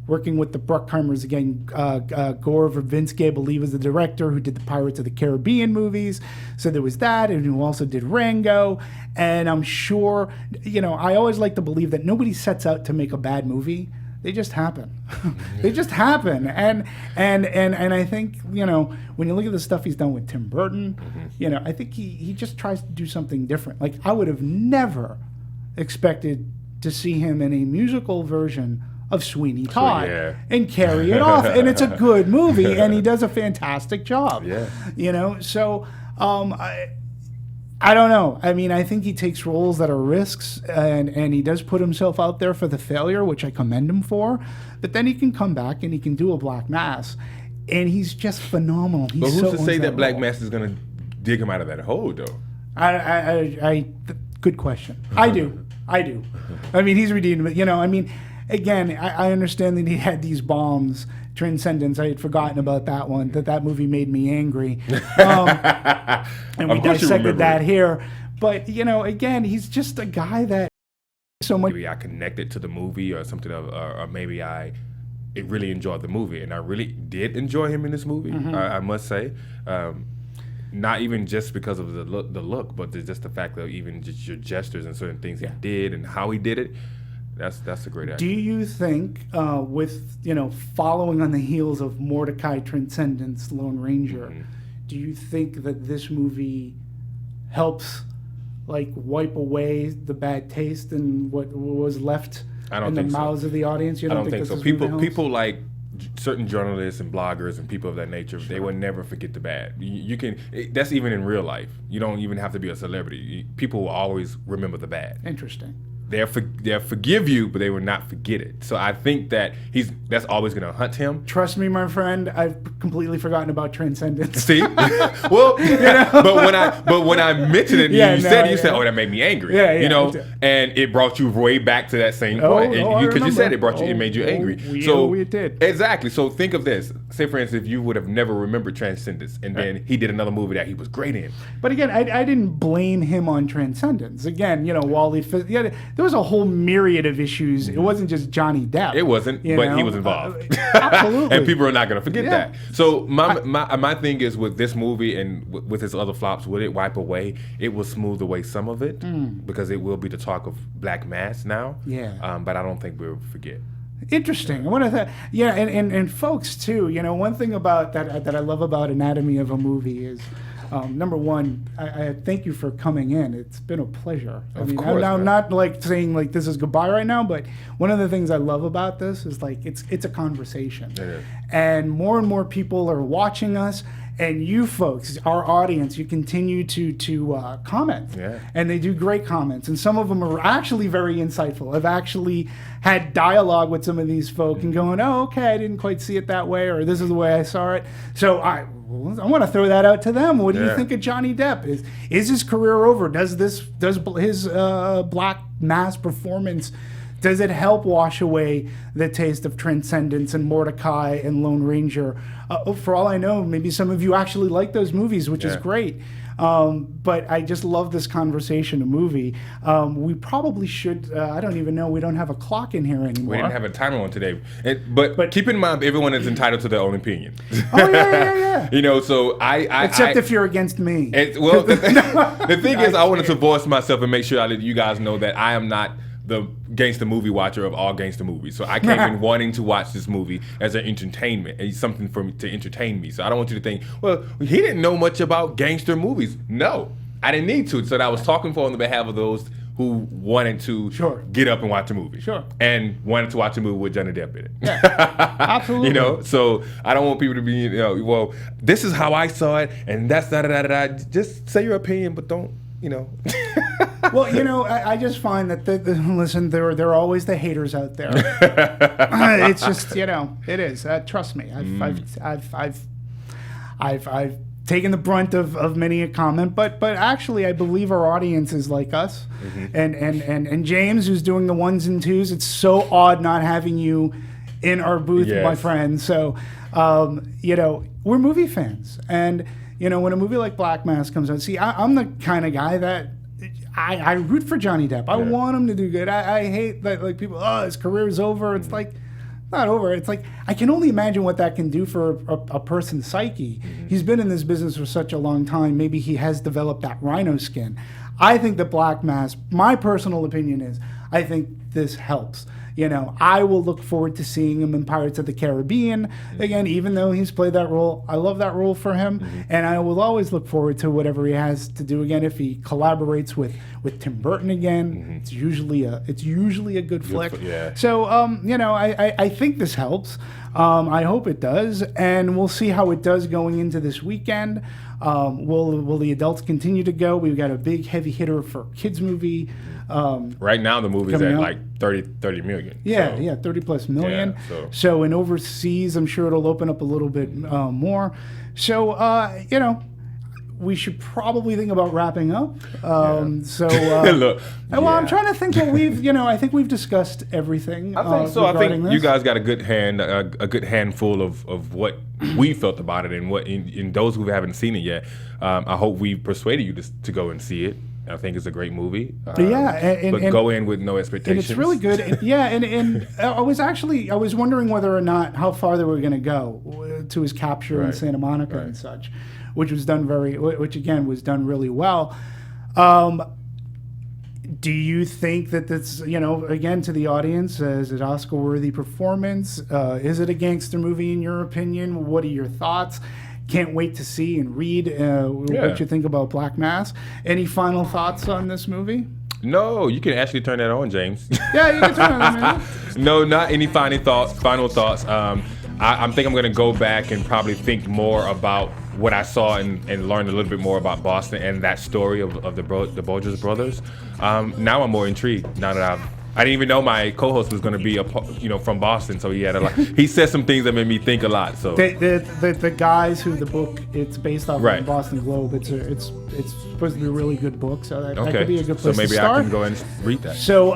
working with the Bruckheimers again. Gore Verbinski, I believe, is the director who did the Pirates of the Caribbean movies. So there was that, and who also did Rango. And I'm sure, I always like to believe that nobody sets out to make a bad movie. They just happen. They just happen. And I think, when you look at the stuff he's done with Tim Burton, I think he just tries to do something different. Like, I would have never expected to see him in a musical version of Sweeney Todd and carry it off. And it's a good movie, and he does a fantastic job. So I don't know. I mean, I think he takes roles that are risks, and he does put himself out there for the failure, which I commend him for. But then he can come back and he can do a Black Mass, and he's just phenomenal. He's but who's so to say that Black role. Mass is going to dig him out of that hole, though? Good question. I do. I mean, he's redeemed it. Again, I understand that he had these bombs. Transcendence, I had forgotten about that one, that movie made me angry. And we dissected that here. But, again, he's just a guy that so much. Maybe I connected to the movie or something, or maybe I really enjoyed the movie. And I really did enjoy him in this movie, I must say. Not even just because of the look, but just the fact that even just your gestures and certain things he did and how he did it. That's a great actor. Do you think, with following on the heels of Mordecai, Transcendence, Lone Ranger, do you think that this movie helps wipe away the bad taste and what was left in the mouths of the audience? You I don't think so. People like certain journalists and bloggers and people of that nature, they will never forget the bad. You can. That's even in real life. You don't even have to be a celebrity. People will always remember the bad. Interesting. They'll forgive you, but they will not forget it. So I think that that's always going to hunt him. Trust me, my friend, I've completely forgotten about Transcendence. See, well, but when I mentioned it, you said, "Oh, that made me angry." And it brought you way back to that same point. Because you said it made you angry. It did. Exactly. So think of this. Say, for instance, if you would have never remembered Transcendence, and then he did another movie that he was great in. But again, I didn't blame him on Transcendence. Again, Wally. There was a whole myriad of issues. It wasn't just Johnny Depp. It wasn't, but he was involved. Absolutely. And people are not going to forget that. So my thing is with this movie and with his other flops, would it wipe away? It will smooth away some of it because it will be the talk of Black Mass now. But I don't think we'll forget. Interesting. And folks too. One thing about that I love about Anatomy of a Movie is. Number one, I thank you for coming in. It's been a pleasure. Of course, I'm not saying this is goodbye right now, but one of the things I love about this is it's a conversation. It is. And more people are watching us. And you folks, our audience, you continue to comment. And they do great comments. And some of them are actually very insightful. I've actually had dialogue with some of these folk and going, oh, okay, I didn't quite see it that way, or this is the way I saw it. So I want to throw that out to them. What do you think of Johnny Depp? Is his career over? Does his Black Mass performance, does it help wash away the taste of Transcendence and Mordecai and Lone Ranger? For all I know, maybe some of you actually like those movies, which is great. But I just love this conversation, a movie. We probably should, I don't even know, we don't have a clock in here anymore. We didn't have a timer on today. But keep in mind, everyone is entitled to their own opinion. Oh, yeah. So Except if you're against me. The thing is, I wanted to voice myself and make sure I let you guys know that I am not the gangster movie watcher of all gangster movies. So I came in wanting to watch this movie as an entertainment. It's something for me to entertain me. So I don't want you to think, well, he didn't know much about gangster movies. No, I didn't need to. So I was talking for on the behalf of those who wanted to get up and watch a movie. And wanted to watch a movie with Johnny Depp in it. Absolutely. So I don't want people to be, well, this is how I saw it, and that's da-da-da-da-da. Just say your opinion, but don't, Well, I just find that listen, there are always the haters out there. It's just, it is. Trust me, I've taken the brunt of many a comment, but actually, I believe our audience is like us, and James, who's doing the ones and twos. It's so odd not having you in our booth, my friend. So, we're movie fans, and. When a movie like Black Mass comes out, see, I'm the kind of guy that I root for Johnny Depp. I want him to do good. I hate that people, his career's over. It's like, not over. It's like, I can only imagine what that can do for a person's psyche. He's been in this business for such a long time. Maybe he has developed that rhino skin. I think the Black Mass, my personal opinion is, I think this helps. You know, I will look forward to seeing him in Pirates of the Caribbean. Again, even though he's played that role, I love that role for him. And I will always look forward to whatever he has to do again. If he collaborates with Tim Burton again, it's usually a good flick. Yeah. So, you know, I think this helps. I hope it does. And we'll see how it does going into this weekend. Will the adults continue to go? We've got a big heavy hitter for kids movie. Right now the movie's at out. like 30 million. Yeah, so. yeah, 30 plus million. Yeah, so in overseas, I'm sure it'll open up a little bit more. So, you know, we should probably think about wrapping up. So, Look, well, I'm trying to think what we've, you know, I think we've discussed everything. I think so. I think this. you guys got a good handful of what we felt about it, and what in those who haven't seen it yet. I hope we persuaded you to go and see it. I think it's a great movie. But go in with no expectations. And it's really good. And I was wondering whether or not how far they were going to go to his capture in Santa Monica and such, which was done was done really well. Do you think that that's, you know, again, to the audience, is it Oscar-worthy performance? Is it a gangster movie in your opinion? What are your thoughts? Can't wait to see and read what you think about Black Mass. Any final thoughts on this movie? No, you can actually turn that on, James. Yeah, you can turn it on, man. No, not any final thoughts. I think I'm going to go back and probably think more about what I saw and learn a little bit more about Boston and that story of the Bulger brothers. Now I'm more intrigued. Now that I didn't even know my co-host was going to be from Boston, so he had he said some things that made me think a lot. So the guys who the book it's based off of the Boston Globe, it's supposed to be a really good book, so that could be a good place to start. So maybe I can go and read that. So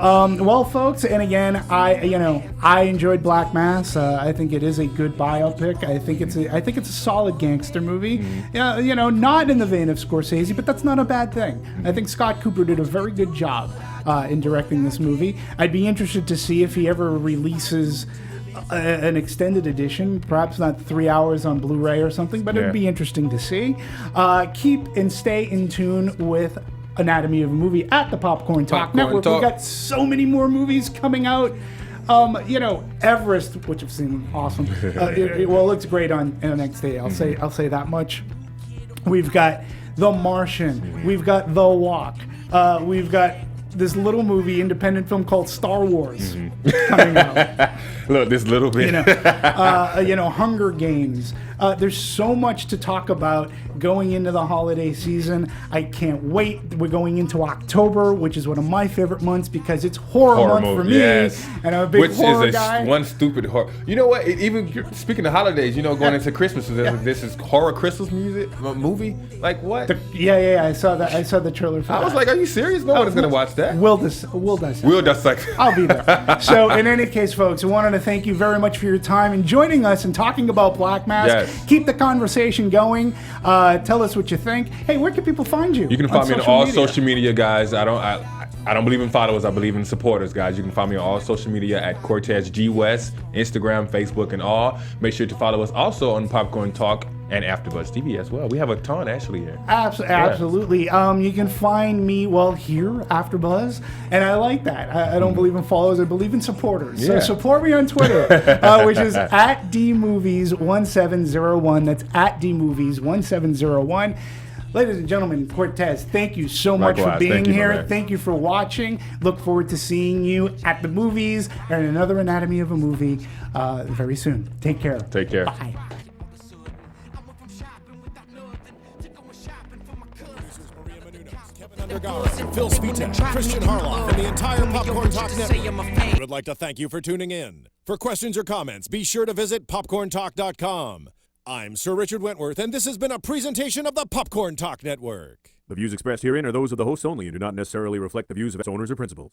well, folks, and again, I enjoyed Black Mass. I think it is a good biopic. I think it's a solid gangster movie. Not in the vein of Scorsese, but that's not a bad thing. I think Scott Cooper did a very good job in directing this movie. I'd be interested to see if he ever releases an extended edition, perhaps not 3 hours on Blu-ray or something, but it'd be interesting to see. Keep and stay in tune with Anatomy of a Movie at the Popcorn Talk Network. We've got so many more movies coming out. Everest, which I've seen, awesome. It looks great on NXT. I'll say that much. We've got The Martian. We've got The Walk. We've got this little movie, independent film called Star Wars coming out. Look, this little bit. Hunger Games. There's so much to talk about going into the holiday season. I can't wait. We're going into October, which is one of my favorite months because it's horror month for me. Yes. And I'm a big horror guy. One stupid horror. You know what? Even speaking of holidays, going into Christmas, this is horror Christmas movie. Like what? I saw that. I saw the trailer for that. I was like, are you serious? No one is going to watch that. We'll dissect. I'll be there. So in any case, folks, I wanted to thank you very much for your time and joining us and talking about Black Mass. Yes. Keep the conversation going. Tell us what you think. Hey, where can people find you? You can find me on all social media, guys. I don't believe in followers. I believe in supporters, guys. You can find me on all social media at Cortez G West, Instagram, Facebook, and all. Make sure to follow us also on Popcorn Talk and AfterBuzz TV as well. We have a ton actually here. Absolutely. You can find me here AfterBuzz, and I like that. I don't believe in followers. I believe in supporters. So support me on Twitter, which is at DMovies1701. That's at DMovies1701. Ladies and gentlemen, Cortez, thank you so much for being here. Thank you for watching. Look forward to seeing you at the movies and another Anatomy of a Movie very soon. Take care. Take care. Bye. Phil Spitek, Christian Harloff, and the entire Popcorn Talk Network would like to thank you for tuning in. For questions or comments, be sure to visit popcorntalk.com. I'm Sir Richard Wentworth, and this has been a presentation of the Popcorn Talk Network. The views expressed herein are those of the hosts only and do not necessarily reflect the views of its owners or principals.